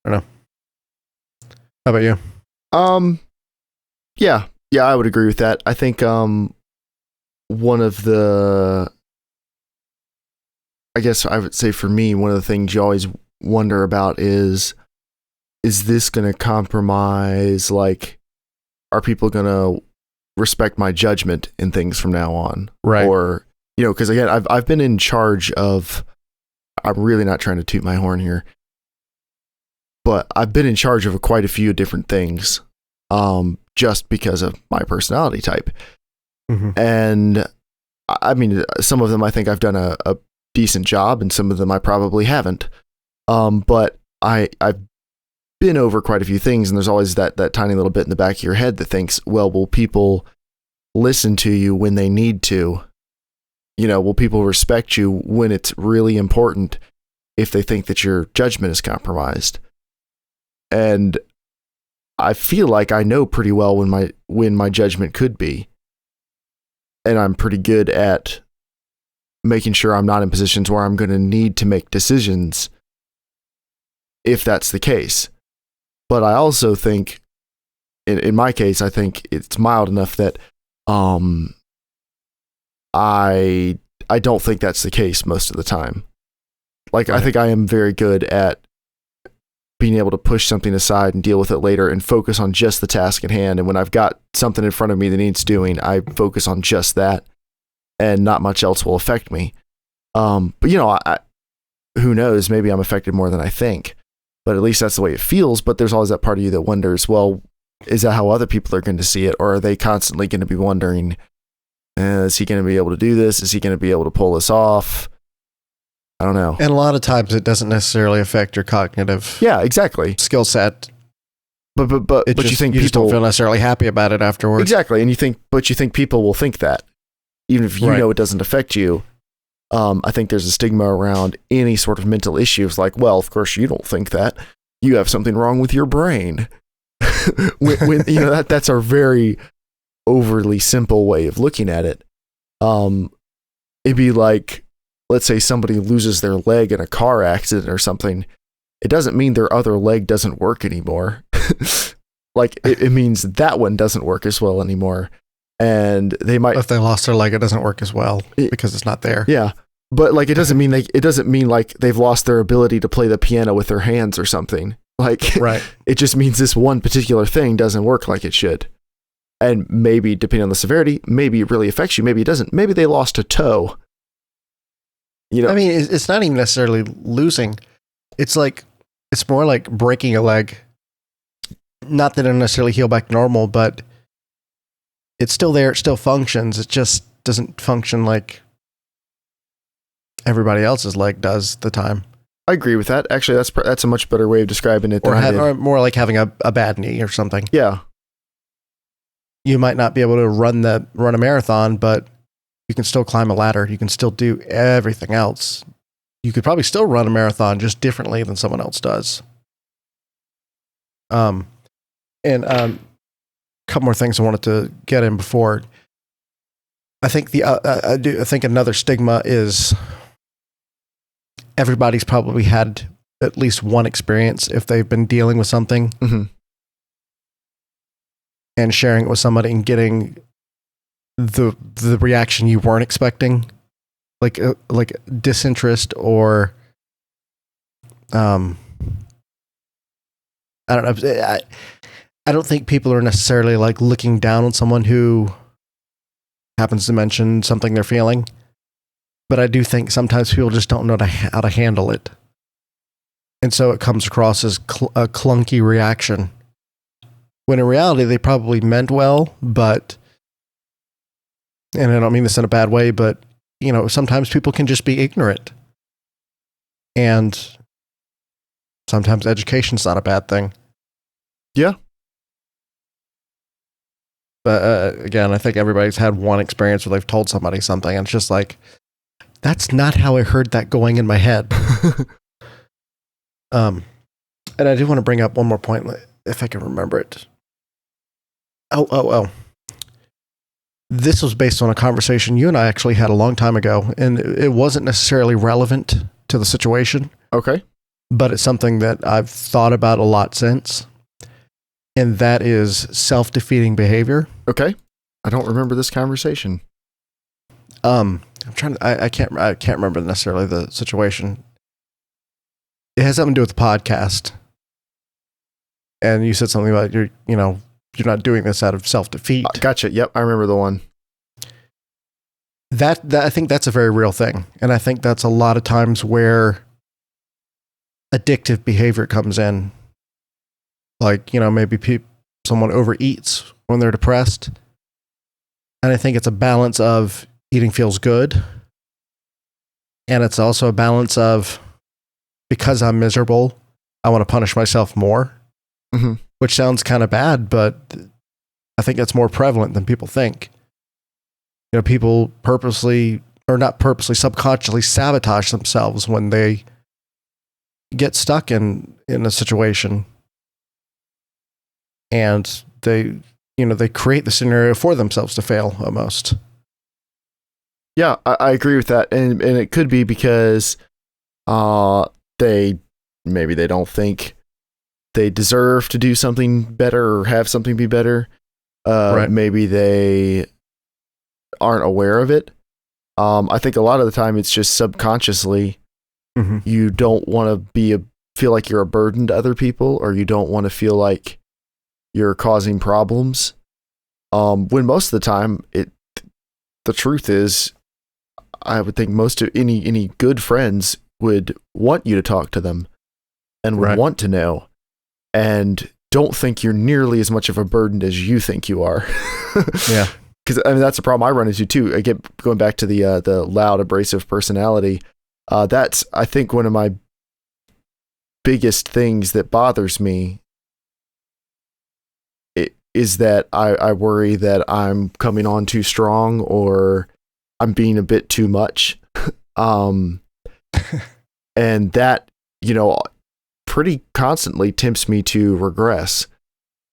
I don't know. How about you? Yeah. Yeah, I would agree with that. I think one of the, I guess I would say for me, one of the things you always wonder about is this going to compromise, like, are people going to respect my judgment in things from now on? Right. Or, because again, I've been in charge of, I'm really not trying to toot my horn here, but I've been in charge of quite a few different things, just because of my personality type. Mm-hmm. And I mean, some of them I think I've done a decent job, and some of them I probably haven't. But I've been over quite a few things, and there's always that tiny little bit in the back of your head that thinks, well, will people listen to you when they need to? Will people respect you when it's really important if they think that your judgment is compromised? And I feel like I know pretty well when my judgment could be. And I'm pretty good at making sure I'm not in positions where I'm going to need to make decisions if that's the case. But I also think, in my case, I think it's mild enough that I don't think that's the case most of the time. Like, right. I think I am very good at being able to push something aside and deal with it later and focus on just the task at hand. And when I've got something in front of me that needs doing, I focus on just that, and not much else will affect me. But who knows? Maybe I'm affected more than I think, but at least that's the way it feels. But there's always that part of you that wonders, well, is that how other people are going to see it? Or are they constantly going to be wondering, is he going to be able to do this? Is he going to be able to pull this off? I don't know. And a lot of times it doesn't necessarily affect your cognitive skill set. But you think you just don't feel necessarily happy about it afterwards. Exactly. And you think people will think that, even if you know it doesn't affect you. I think there's a stigma around any sort of mental issues, like, well, of course you don't think that. You have something wrong with your brain. when that's a very overly simple way of looking at it. It'd be like, let's say somebody loses their leg in a car accident or something. It doesn't mean their other leg doesn't work anymore. Like, it means that one doesn't work as well anymore. And they might, if they lost their leg, it doesn't work as well because it's not there. Yeah. But like, it doesn't mean like they've lost their ability to play the piano with their hands or something. Like, right. It just means this one particular thing doesn't work like it should. And maybe, depending on the severity, maybe it really affects you. Maybe it doesn't. Maybe they lost a toe. I mean, it's not even necessarily losing. It's more like breaking a leg. Not that it'll necessarily heal back to normal, but it's still there. It still functions. It just doesn't function like everybody else's leg does the time. I agree with that. Actually, that's a much better way of describing it. Or more like having a bad knee or something. Yeah. You might not be able to run a marathon, but you can still climb a ladder. You can still do everything else. You could probably still run a marathon just differently than someone else does. And a couple more things I wanted to get in before. I think I think another stigma is everybody's probably had at least one experience if they've been dealing with something, mm-hmm. and sharing it with somebody and getting the reaction you weren't expecting, like disinterest or I don't know. I don't think people are necessarily like looking down on someone who happens to mention something they're feeling, but I do think sometimes people just don't know how to handle it, and so it comes across as a clunky reaction. When in reality, they probably meant well, but, and I don't mean this in a bad way, but, sometimes people can just be ignorant. And sometimes education's not a bad thing. Yeah. But again, I think everybody's had one experience where they've told somebody something, and it's just like, that's not how I heard that going in my head. And I do want to bring up one more point, if I can remember it. Oh. This was based on a conversation you and I actually had a long time ago, and it wasn't necessarily relevant to the situation. Okay. But it's something that I've thought about a lot since, and that is self-defeating behavior. Okay. I don't remember this conversation. I'm trying to, I can't remember necessarily the situation. It has something to do with the podcast. And you said something about you're not doing this out of self-defeat. Gotcha. Yep. I remember the one. That I think that's a very real thing. And I think that's a lot of times where addictive behavior comes in. Like, maybe someone overeats when they're depressed. And I think it's a balance of eating feels good. And it's also a balance of, because I'm miserable, I want to punish myself more. Mm-hmm. Which sounds kind of bad, but I think that's more prevalent than people think. People purposely, or not purposely, subconsciously sabotage themselves when they get stuck in a situation. And they create the scenario for themselves to fail almost. Yeah, I agree with that. And it could be because maybe they don't think they deserve to do something better or have something be better. Right. Maybe they aren't aware of it. I think a lot of the time it's just subconsciously. Mm-hmm. You don't want to feel like you're a burden to other people, or you don't want to feel like you're causing problems. When most of the time, the truth is, I would think most of any good friends would want you to talk to them and would want to know, and don't think you're nearly as much of a burden as you think you are. Yeah. Because that's a problem I run into too. Again, going back to the loud, abrasive personality, that's, I think, one of my biggest things that bothers me. Is that I worry that I'm coming on too strong, or I'm being a bit too much. And that, pretty constantly tempts me to regress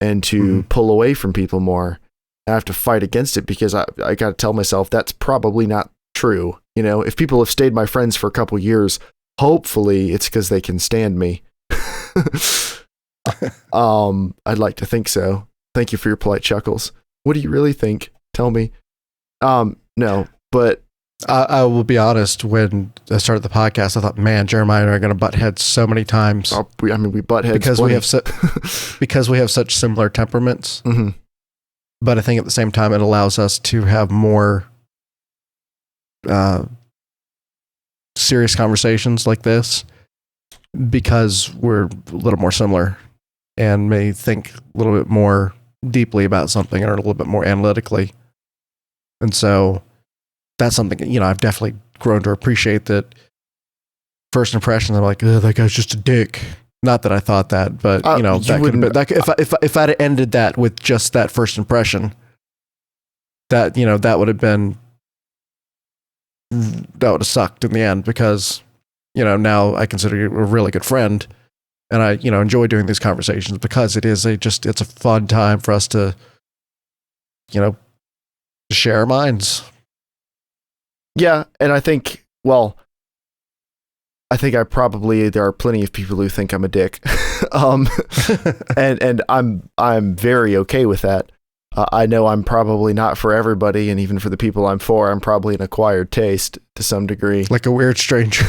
and to pull away from people more. I have to fight against it because I got to tell myself that's probably not true. If people have stayed my friends for a couple years, hopefully it's because they can stand me. I'd like to think so. Thank you for your polite chuckles. What do you really think? Tell me. No, but I will be honest. When I started the podcast, I thought, man, Jeremiah and I are going to butt heads so many times. We butt heads because we have such similar temperaments. Mm-hmm. But I think at the same time, it allows us to have more serious conversations like this, because we're a little more similar and may think a little bit more deeply about something, or a little bit more analytically. And so that's something, I've definitely grown to appreciate. That first impressions, I'm like, oh, that guy's just a dick. Not that I thought that, but that could have been, if I'd ended that with just that first impression, that would have sucked in the end, because now I consider you a really good friend, and I enjoy doing these conversations because it's a fun time for us to share our minds. Yeah, and I think there are plenty of people who think I'm a dick. And I'm very okay with that. I know I'm probably not for everybody, and even for the people I'm for, I'm probably an acquired taste to some degree. Like a weird stranger.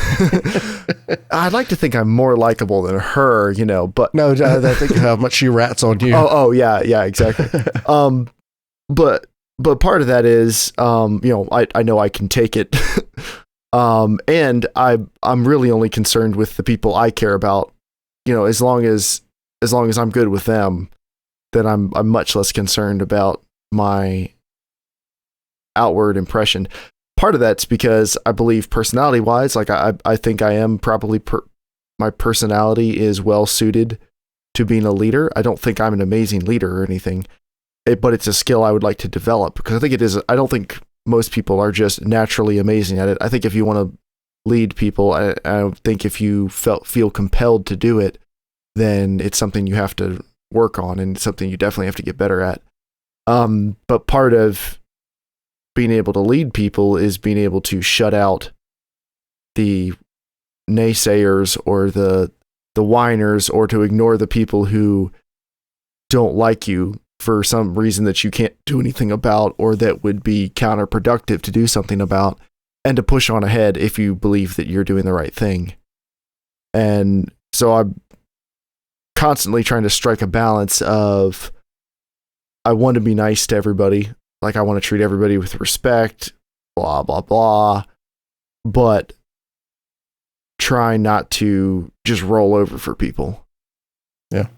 I'd like to think I'm more likable than her, but... No, I think how much she rats on you. Oh, yeah, exactly. But part of that is, I know I can take it. And I'm really only concerned with the people I care about. As long as I'm good with them, then I'm much less concerned about my outward impression. Part of that's because I believe personality-wise, like I think I am probably my personality is well suited to being a leader. I don't think I'm an amazing leader or anything, but it's a skill I would like to develop, because I think it is. I don't think most people are just naturally amazing at it. I think if you want to lead people, I think if you feel compelled to do it, then it's something you have to work on, and something you definitely have to get better at. But part of being able to lead people is being able to shut out the naysayers or the whiners, or to ignore the people who don't like you for some reason that you can't do anything about, or that would be counterproductive to do something about, and to push on ahead if you believe that you're doing the right thing. And so I'm constantly trying to strike a balance of, I want to be nice to everybody. Like, I want to treat everybody with respect, blah, blah, blah, but try not to just roll over for people. Yeah.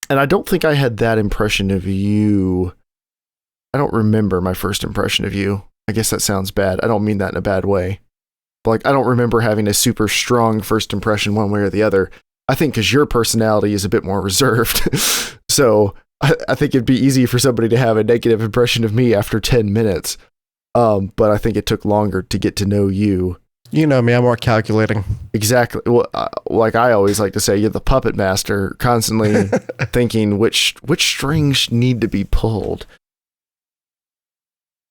And I don't think I had that impression of you. I don't remember my first impression of you. I guess that sounds bad. I don't mean that in a bad way. But like, I don't remember having a super strong first impression one way or the other. I think because your personality is a bit more reserved. So I think it'd be easy for somebody to have a negative impression of me after 10 minutes. But I think it took longer to get to know you. You know me, I'm more calculating. Exactly. Well, like I always like to say, you're the puppet master, constantly thinking which strings need to be pulled,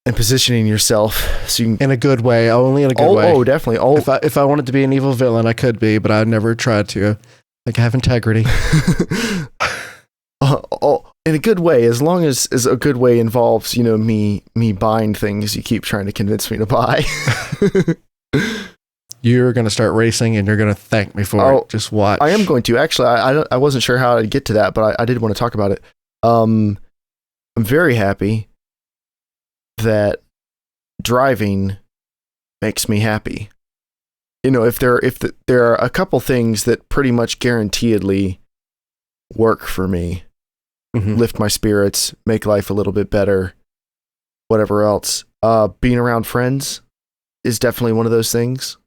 and positioning yourself so you can, in a good way, only in a good way. Oh, definitely. Oh, if I wanted to be an evil villain, I could be, but I'd never tried to. Like, I have integrity. In a good way, as long as a good way involves, me buying things you keep trying to convince me to buy. You're going to start racing, and you're going to thank me for it. Just watch. I am going to. Actually, I wasn't sure how I'd get to that, but I did want to talk about it. I'm very happy that driving makes me happy. If there are a couple things that pretty much guaranteedly work for me, lift my spirits, make life a little bit better, whatever else. Being around friends is definitely one of those things.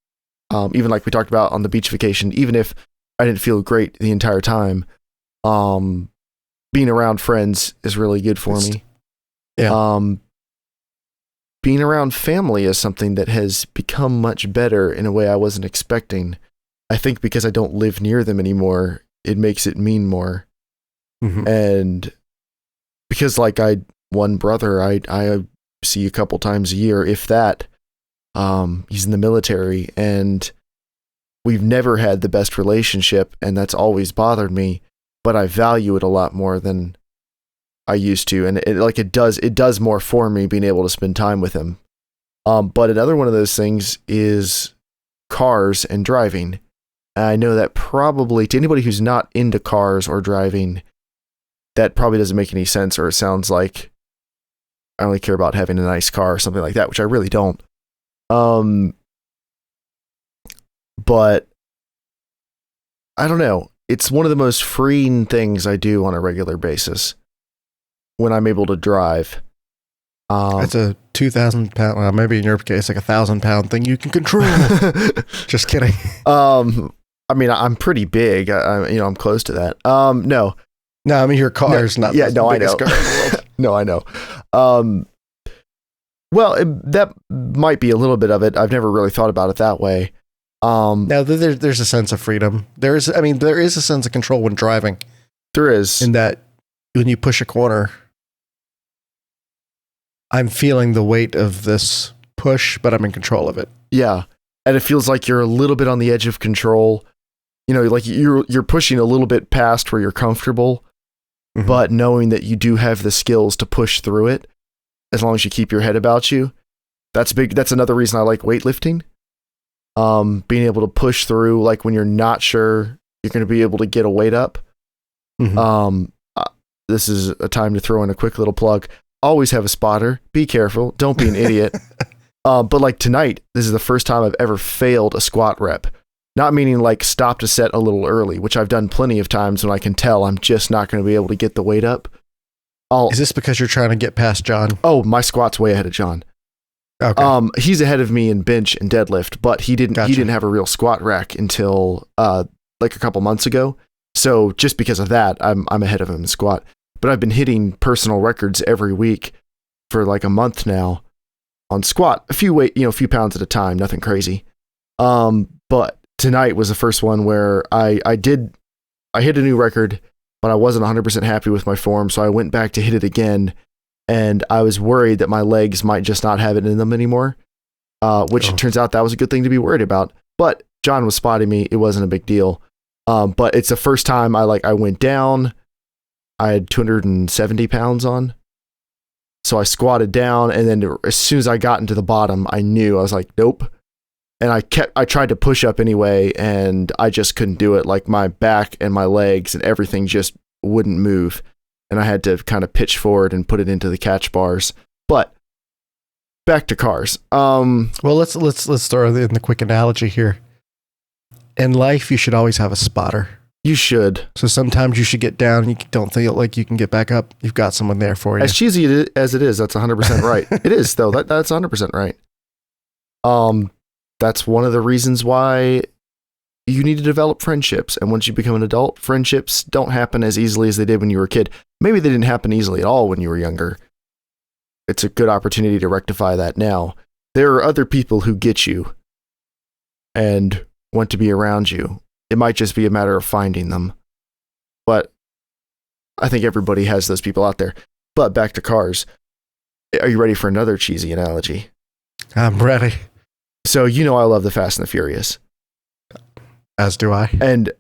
Even like we talked about on the beach vacation, even if I didn't feel great the entire time, being around friends is really good for me. Yeah. Being around family is something that has become much better in a way I wasn't expecting. I think because I don't live near them anymore, it makes it mean more. And because like one brother I see a couple times a year, if that. He's in the military, and we've never had the best relationship, and that's always bothered me, but I value it a lot more than I used to. And it does more for me being able to spend time with him. But another one of those things is cars and driving. And I know that probably to anybody who's not into cars or driving, that probably doesn't make any sense, or it sounds like I only care about having a nice car or something like that, which I really don't. But I don't know. It's one of the most freeing things I do on a regular basis when I'm able to drive. It's a 2,000 pound, well, maybe in your case, like 1,000 pound thing you can control. Just kidding. I mean, I'm pretty big. I'm close to that. No, I mean, your car's not. Yeah, no, I know. Car in the world. No, I know. Well, that might be a little bit of it. I've never really thought about it that way. Now, there's a sense of freedom. There is a sense of control when driving. There is. In that, when you push a corner, I'm feeling the weight of this push, but I'm in control of it. Yeah. And it feels like you're a little bit on the edge of control. Like you're pushing a little bit past where you're comfortable, but knowing that you do have the skills to push through it. As long as you keep your head about you, that's big. That's another reason I like weightlifting. Being able to push through, like when you're not sure you're going to be able to get a weight up. This is a time to throw in a quick little plug. Always have a spotter. Be careful. Don't be an idiot. But like tonight, this is the first time I've ever failed a squat rep. Not meaning like stopped a set a little early, which I've done plenty of times when I can tell I'm just not going to be able to get the weight up. Is this because you're trying to get past John? Oh, my squat's way ahead of John. Okay. He's ahead of me in bench and deadlift, but he didn't have a real squat rack until like a couple months ago. So just because of that, I'm ahead of him in squat. but I've been hitting personal records every week for like a month now on squat, a few pounds at a time, nothing crazy. But tonight was the first one where I hit a new record, but I wasn't 100% happy with my form. So I went back to hit it again, and I was worried that my legs might just not have it in them anymore. Which it turns out that was a good thing to be worried about. But John was spotting me. It wasn't a big deal. But it's the first time I went down. I had 270 pounds on. So I squatted down, and then as soon as I got into the bottom, I knew. I was like, nope. And I tried to push up anyway, and I just couldn't do it. Like my back and my legs and everything just wouldn't move. And I had to kind of pitch forward and put it into the catch bars. But back to cars. Well, let's throw in the quick analogy here. In life, you should always have a spotter. You should. So sometimes you should get down and you don't feel like you can get back up. You've got someone there for you. As cheesy as it is, that's 100% right. It is, though. That's 100% right. That's one of the reasons why you need to develop friendships. And once you become an adult, friendships don't happen as easily as they did when you were a kid. Maybe they didn't happen easily at all when you were younger. It's a good opportunity to rectify that now. There are other people who get you and want to be around you. It might just be a matter of finding them. But I think everybody has those people out there. But back to cars. Are you ready for another cheesy analogy? I'm ready. So I love the Fast and the Furious. As do I. And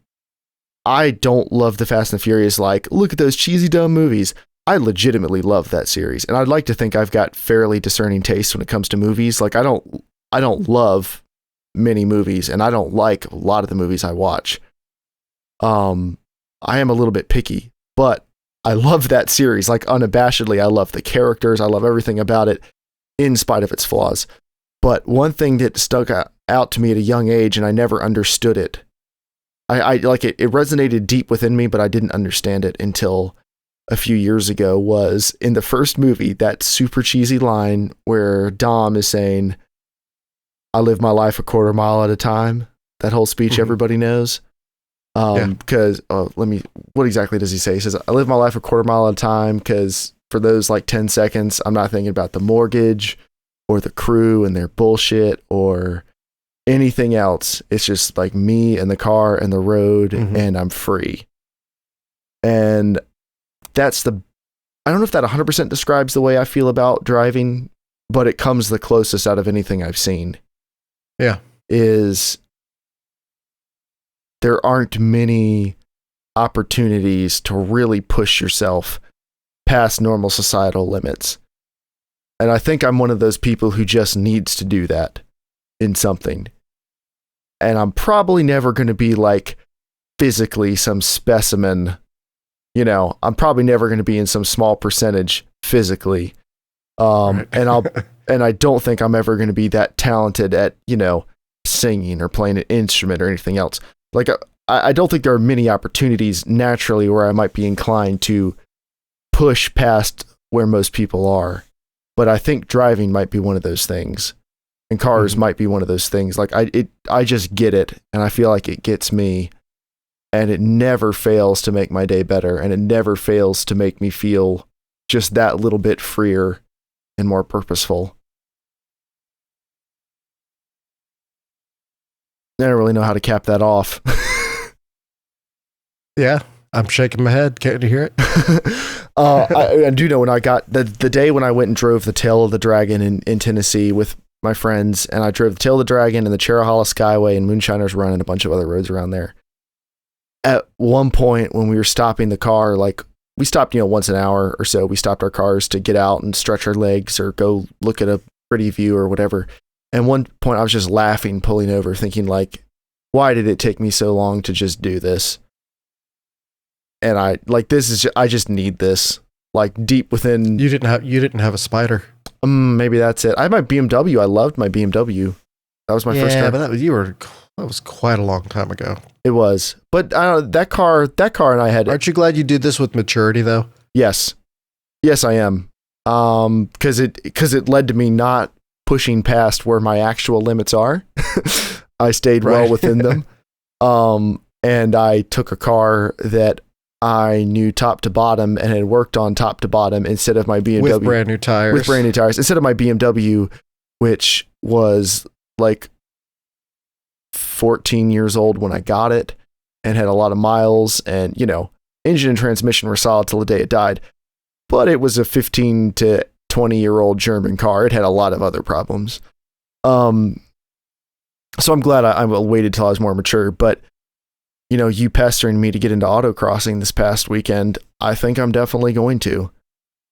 I don't love the Fast and the Furious like, look at those cheesy, dumb movies. I legitimately love that series. And I'd like to think I've got fairly discerning taste when it comes to movies. Like I don't love many movies, and I don't like a lot of the movies I watch. I am a little bit picky, but I love that series. Like unabashedly, I love the characters. I love everything about it in spite of its flaws. But one thing that stuck out to me at a young age, and I never understood it. I like it. It resonated deep within me, but I didn't understand it until a few years ago, was in the first movie, that super cheesy line where Dom is saying, I live my life a quarter mile at a time. That whole speech everybody knows. Because, what exactly does he say? He says, I live my life a quarter mile at a time because for those like 10 seconds, I'm not thinking about the mortgage or the crew and their bullshit or anything else. It's just like me and the car and the road, and I'm free. And I don't know if that 100% describes the way I feel about driving, but it comes the closest out of anything I've seen. Yeah. Is there aren't many opportunities to really push yourself past normal societal limits. And I think I'm one of those people who just needs to do that in something. And I'm probably never going to be like physically some specimen. I'm probably never going to be in some small percentage physically. Right. And I don't think I'm ever going to be that talented at, singing or playing an instrument or anything else. Like, I don't think there are many opportunities naturally where I might be inclined to push past where most people are. But I think driving might be one of those things. And cars might be one of those things. Like, I just get it. And I feel like it gets me. And it never fails to make my day better. And it never fails to make me feel just that little bit freer and more purposeful. I don't really know how to cap that off. Yeah, I'm shaking my head. Can't you hear it? I do know when I got the day when I went and drove the Tail of the Dragon in Tennessee with my friends, and I drove the Tail of the Dragon and the Cherahalla Skyway and Moonshiner's Run and a bunch of other roads around there. At one point when we were stopping the car, like we stopped, once an hour or so, we stopped our cars to get out and stretch our legs or go look at a pretty view or whatever. And one point I was just laughing, pulling over, thinking like, why did it take me so long to just do this? And I just need this, like deep within. You didn't have a Spider. Maybe that's it. I had my BMW. I loved my BMW. That was my first car. Yeah, but that was quite a long time ago. It was. But that car and I had. Aren't you glad you did this with maturity though? Yes, I am. Because it led to me not pushing past where my actual limits are. I stayed well within them. And I took a car that I knew top to bottom and had worked on top to bottom instead of my BMW. With brand new tires. With brand new tires. Instead of my BMW, which was like 14 years old when I got it and had a lot of miles, and, you know, engine and transmission were solid till the day it died. But it was a 15 to 20-year-old German car. It had a lot of other problems. So I'm glad I waited till I was more mature. But, you know, you pestering me to get into autocrossing this past weekend, I think I'm definitely going to.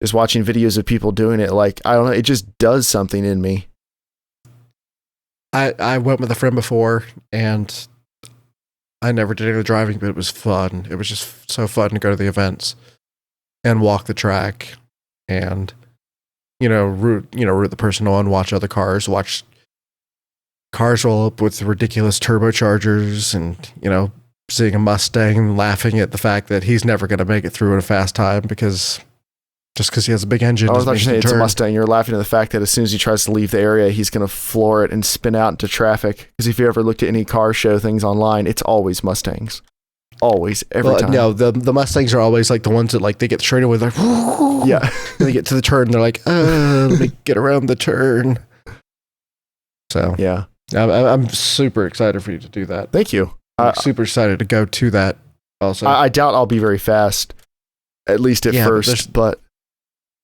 Just watching videos of people doing it, like, I don't know, it just does something in me. I went with a friend before, and I never did any driving, but it was fun. It was just so fun to go to the events and walk the track and, root the person on, watch other cars, watch cars roll up with ridiculous turbochargers, and, seeing a Mustang, laughing at the fact that he's never going to make it through at a fast time because he has a big engine. I was about to say it's a Mustang. You're laughing at the fact that as soon as he tries to leave the area, he's going to floor it and spin out into traffic. Because if you ever looked at any car show things online, it's always Mustangs. Always, every time. No, the Mustangs are always like the ones that like they get straight away, like, yeah. And they get to the turn, and they're like, let me get around the turn. So yeah, I'm super excited for you to do that. Thank you. I'm super excited to go to that. Also, I doubt I'll be very fast, at least at first. But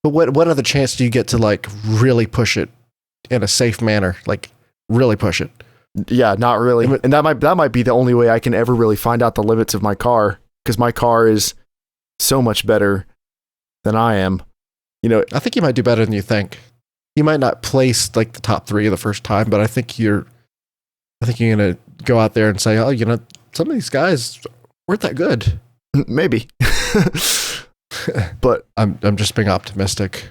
what other chance do you get to like really push it in a safe manner? Like really push it? Yeah, not really. And that might be the only way I can ever really find out the limits of my car, because my car is so much better than I am. I think you might do better than you think. You might not place like the top 3 the first time, but I think you're gonna go out there and say, oh, some of these guys weren't that good. Maybe. But I'm just being optimistic.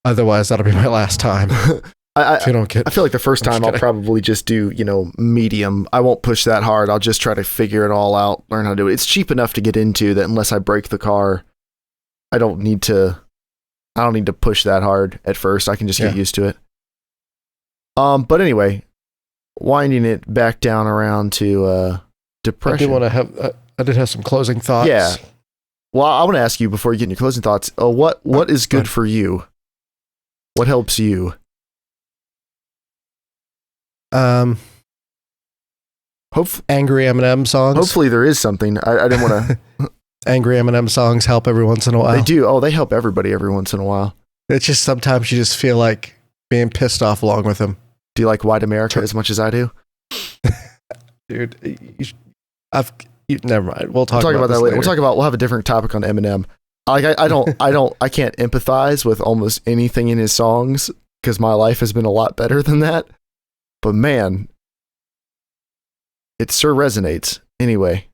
Otherwise, that'll be my last time. I feel like the first time I'll probably just do, medium. I won't push that hard. I'll just try to figure it all out, learn how to do it. It's cheap enough to get into that unless I break the car, I don't need to push that hard at first. I can just get used to it. But anyway, winding it back down around to depression. I did have some closing thoughts. Yeah. Well, I want to ask you before you get in your closing thoughts, what is good for you? What helps you? Angry Eminem songs. Hopefully there is something. I didn't want to. Angry Eminem songs help every once in a while. They do. Oh, they help everybody every once in a while. It's just sometimes you just feel like being pissed off along with them. Do you like White America as much as I do? Dude, never mind. We'll talk about that later. We'll have a different topic on Eminem. I can't empathize with almost anything in his songs because my life has been a lot better than that. But man, it sure resonates. Anyway.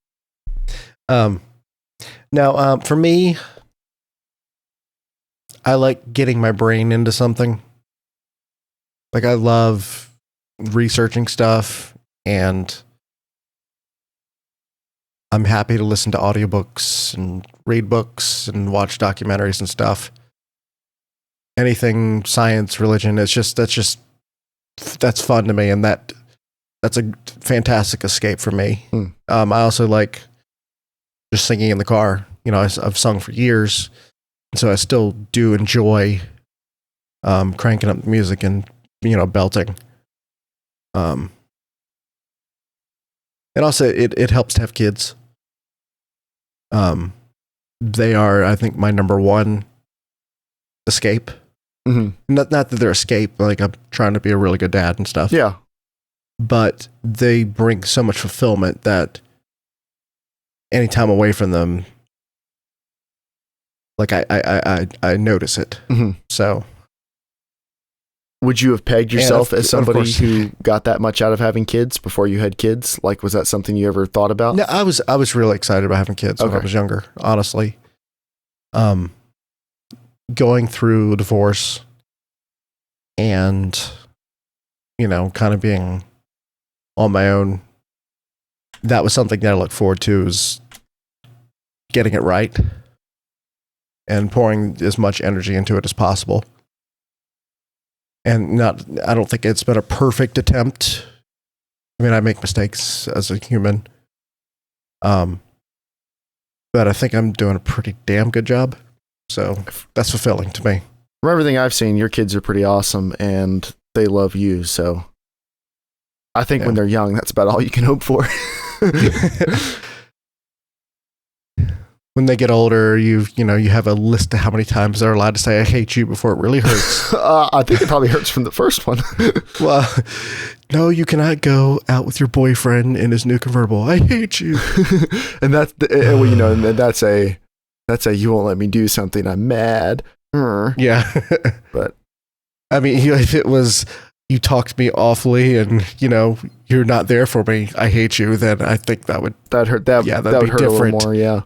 Now, for me, I like getting my brain into something. Like I love researching stuff, and I'm happy to listen to audiobooks and read books and watch documentaries and stuff. Anything science, religion, that's fun to me, and that's a fantastic escape for me. I also like just singing in the car. I've sung for years, and so I still do enjoy cranking up the music and belting. And also it helps to have kids. They are, I think, my number one escape. Mm-hmm. Not that they're escape, like I'm trying to be a really good dad and stuff. Yeah. But they bring so much fulfillment that any time away from them, like I notice it. Mm-hmm. So would you have pegged yourself as somebody who got that much out of having kids before you had kids? Like, was that something you ever thought about? No, I was really excited about having kids when I was younger, honestly. Going through a divorce and, kind of being on my own, that was something that I look forward to, is getting it right and pouring as much energy into it as possible. And I don't think it's been a perfect attempt. I mean, I make mistakes as a human. but I think I'm doing a pretty damn good job. So that's fulfilling to me. From everything I've seen, your kids are pretty awesome and they love you. So I think when they're young, that's about all you can hope for. When they get older, you have a list of how many times they're allowed to say "I hate you" before it really hurts. I think it probably hurts from the first one. Well, no, you cannot go out with your boyfriend in his new convertible. I hate you. And that's and that's a you won't let me do something. I'm mad. Yeah, but I mean, if it was you talked to me awfully and you're not there for me, I hate you, then I think that would hurt. That would hurt different. A little more. Yeah.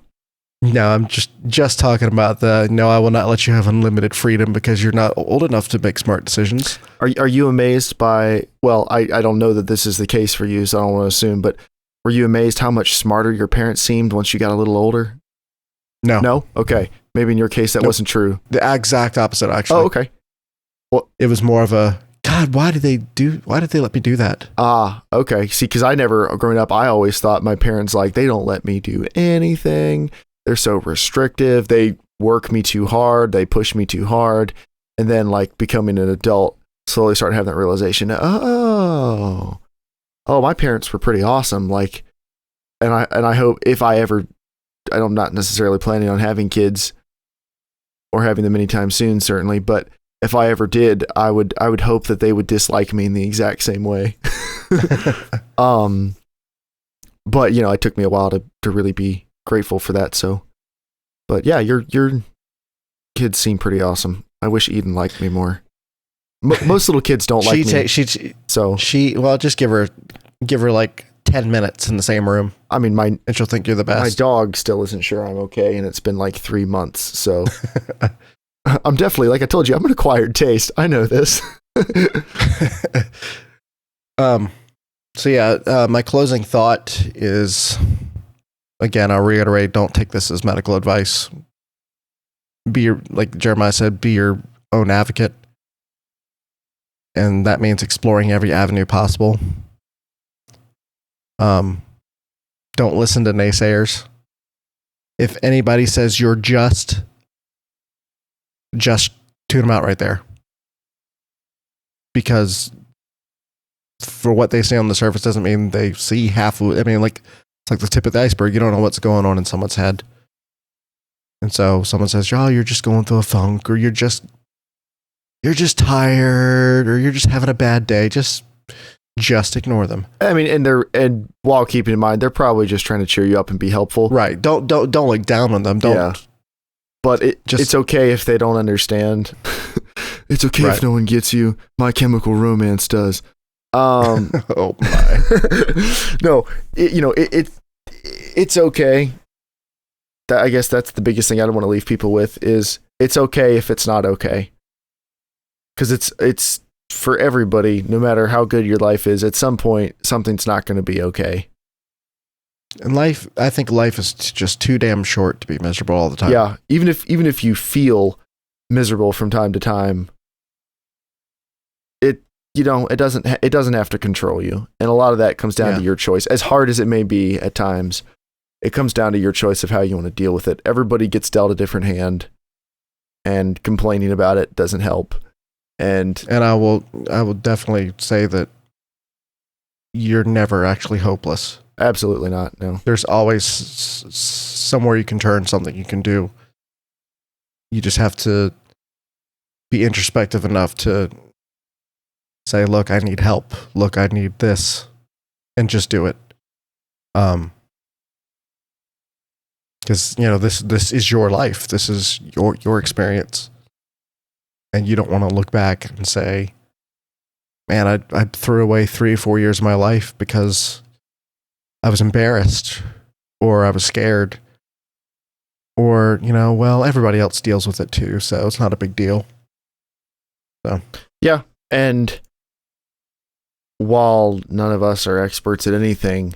No, I'm just talking about I will not let you have unlimited freedom because you're not old enough to make smart decisions. Are you amazed by, well, I don't know that this is the case for you, so I don't want to assume, but were you amazed how much smarter your parents seemed once you got a little older? No. No? Okay. Maybe in your case that wasn't true. The exact opposite, actually. Oh, okay. Well, it was more of a, God, why did they let me do that? Okay. See, because growing up, I always thought my parents, they don't let me do anything. They're so restrictive. They work me too hard. They push me too hard. And then becoming an adult, slowly start having that realization. Oh, my parents were pretty awesome. And I hope if I ever, I'm not necessarily planning on having kids or having them anytime soon, certainly. But if I ever did, I would hope that they would dislike me in the exact same way. But it took me a while to really be grateful for that. So, but yeah, your kids seem pretty awesome. I wish Eden liked me more. Most little kids don't like me. Just give her 10 minutes in the same room. I mean, and she'll think you're the best. My dog still isn't sure I'm okay, and it's been 3 months. So I'm definitely, like I told you, I'm an acquired taste. I know this. So yeah, my closing thought is, again, I'll reiterate, don't take this as medical advice. Like Jeremiah said, be your own advocate. And that means exploring every avenue possible. Don't listen to naysayers. If anybody says you're just tune them out right there. Because for what they see on the surface doesn't mean they see half of it. I mean, it's like the tip of the iceberg. You don't know what's going on in someone's head. And so someone says, "Oh, you're just going through a funk, or you're just tired, or you're just having a bad day." Just ignore them. I mean, and while keeping in mind, they're probably just trying to cheer you up and be helpful. Right. Don't look down on them. Don't. Yeah. But it's okay if they don't understand. It's okay if no one gets you. My Chemical Romance does. Oh my. No, it's okay. I guess that's the biggest thing I don't want to leave people with is it's okay if it's not okay. Because it's for everybody, no matter how good your life is, at some point, something's not going to be okay. And I think life is just too damn short to be miserable all the time. Yeah, even if you feel miserable from time to time, it doesn't have to control you. And a lot of that comes down to your choice. As hard as it may be at times, it comes down to your choice of how you want to deal with it. Everybody gets dealt a different hand, and complaining about it doesn't help. And I will definitely say that you're never actually hopeless. Absolutely not. No. There's always somewhere you can turn, something you can do. You just have to be introspective enough to say, "Look, I need help. Look, I need this," and just do it. Because this is your life. This is your experience, and you don't want to look back and say, "Man, I threw away 3 or 4 years of my life because I was embarrassed, or I was scared, or everybody else deals with it too, so it's not a big deal." So yeah, and while none of us are experts at anything,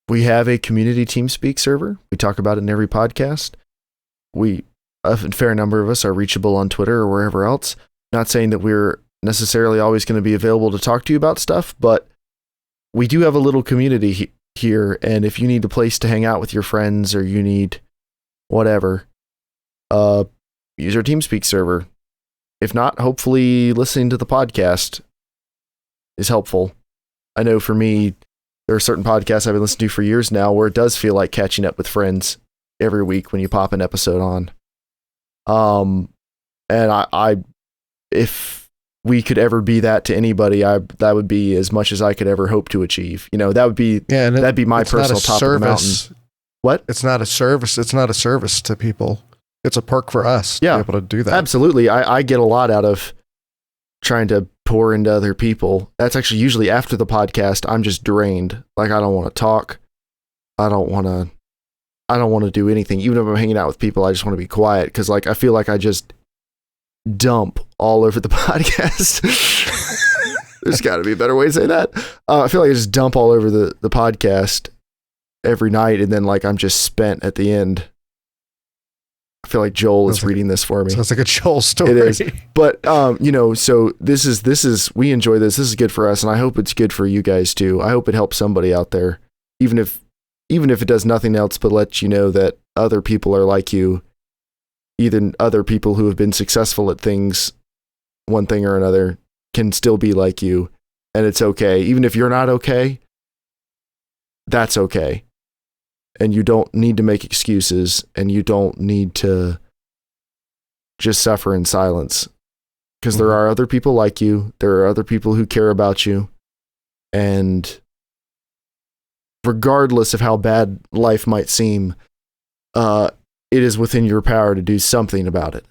we have a community Teamspeak server. We talk about it in every podcast. A fair number of us are reachable on Twitter or wherever else. Not saying that we're necessarily always going to be available to talk to you about stuff, but we do have a little community here. And if you need a place to hang out with your friends or you need whatever, use our TeamSpeak server. If not, hopefully listening to the podcast is helpful. I know for me, there are certain podcasts I've been listening to for years now where it does feel like catching up with friends every week when you pop an episode on. And I if we could ever be that to anybody, that would be as much as I could ever hope to achieve. You know, that'd be my personal top of the mountain. What? It's not a service. It's not a service to people. It's a perk for us to be able to do that. Absolutely. I get a lot out of trying to pour into other people. That's actually usually after the podcast, I'm just drained. Like, I don't want to talk. I don't want to do anything. Even if I'm hanging out with people, I just want to be quiet because, like, I feel like I just dump all over the podcast. There's got to be a better way to say that. I feel like I just dump all over the podcast every night, and then, like, I'm just spent at the end. I feel like Joel is reading this for me. Sounds like a Joel story. It is. But, so this is, we enjoy this. This is good for us, and I hope it's good for you guys too. I hope it helps somebody out there, even if it does nothing else but let you know that other people are like you, even other people who have been successful at things, one thing or another, can still be like you, and it's okay. Even if you're not okay, that's okay. And you don't need to make excuses, and you don't need to just suffer in silence. Because there are other people like you. There are other people who care about you. And regardless of how bad life might seem, it is within your power to do something about it.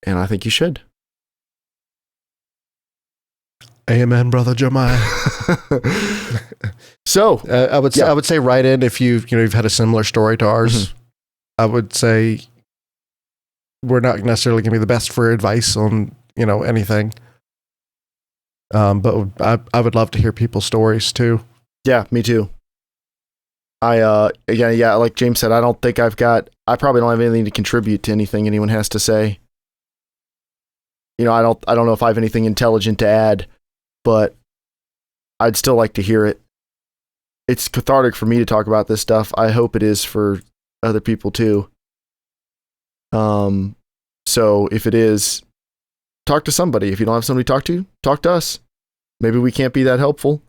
And I think you should. Amen, Brother Jeremiah. So I would say write in if you've had a similar story to ours. I would say we're not necessarily going to be the best for advice on anything, but I would love to hear people's stories too. Yeah, me too. Like James said, I probably don't have anything to contribute to anything anyone has to say. I don't know if I have anything intelligent to add, but I'd still like to hear it. It's cathartic for me to talk about this stuff. I hope it is for other people too. So if it is, talk to somebody. If you don't have somebody to talk to us. Maybe we can't be that helpful,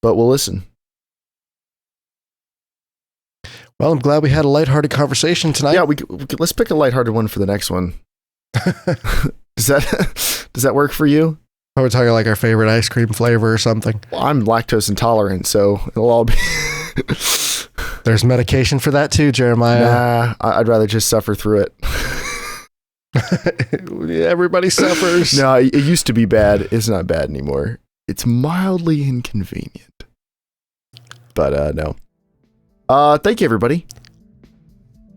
but we'll listen. Well, I'm glad we had a lighthearted conversation tonight. Yeah, let's pick a lighthearted one for the next one. Does that work for you? Are we talking like our favorite ice cream flavor or something? Well, I'm lactose intolerant, so it'll all be... There's medication for that too, Jeremiah. Nah, I'd rather just suffer through it. Everybody suffers. No, it used to be bad. It's not bad anymore. It's mildly inconvenient. But no. Thank you, everybody.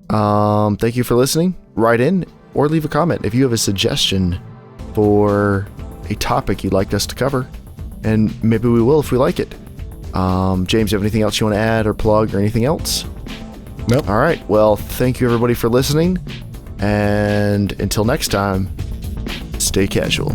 Thank you for listening. Write in or leave a comment if you have a suggestion for a topic you'd like us to cover, and maybe we will if we like it. James, you have anything else you want to add or plug or anything else? Nope. All right. Well, thank you, everybody, for listening. And until next time, stay casual.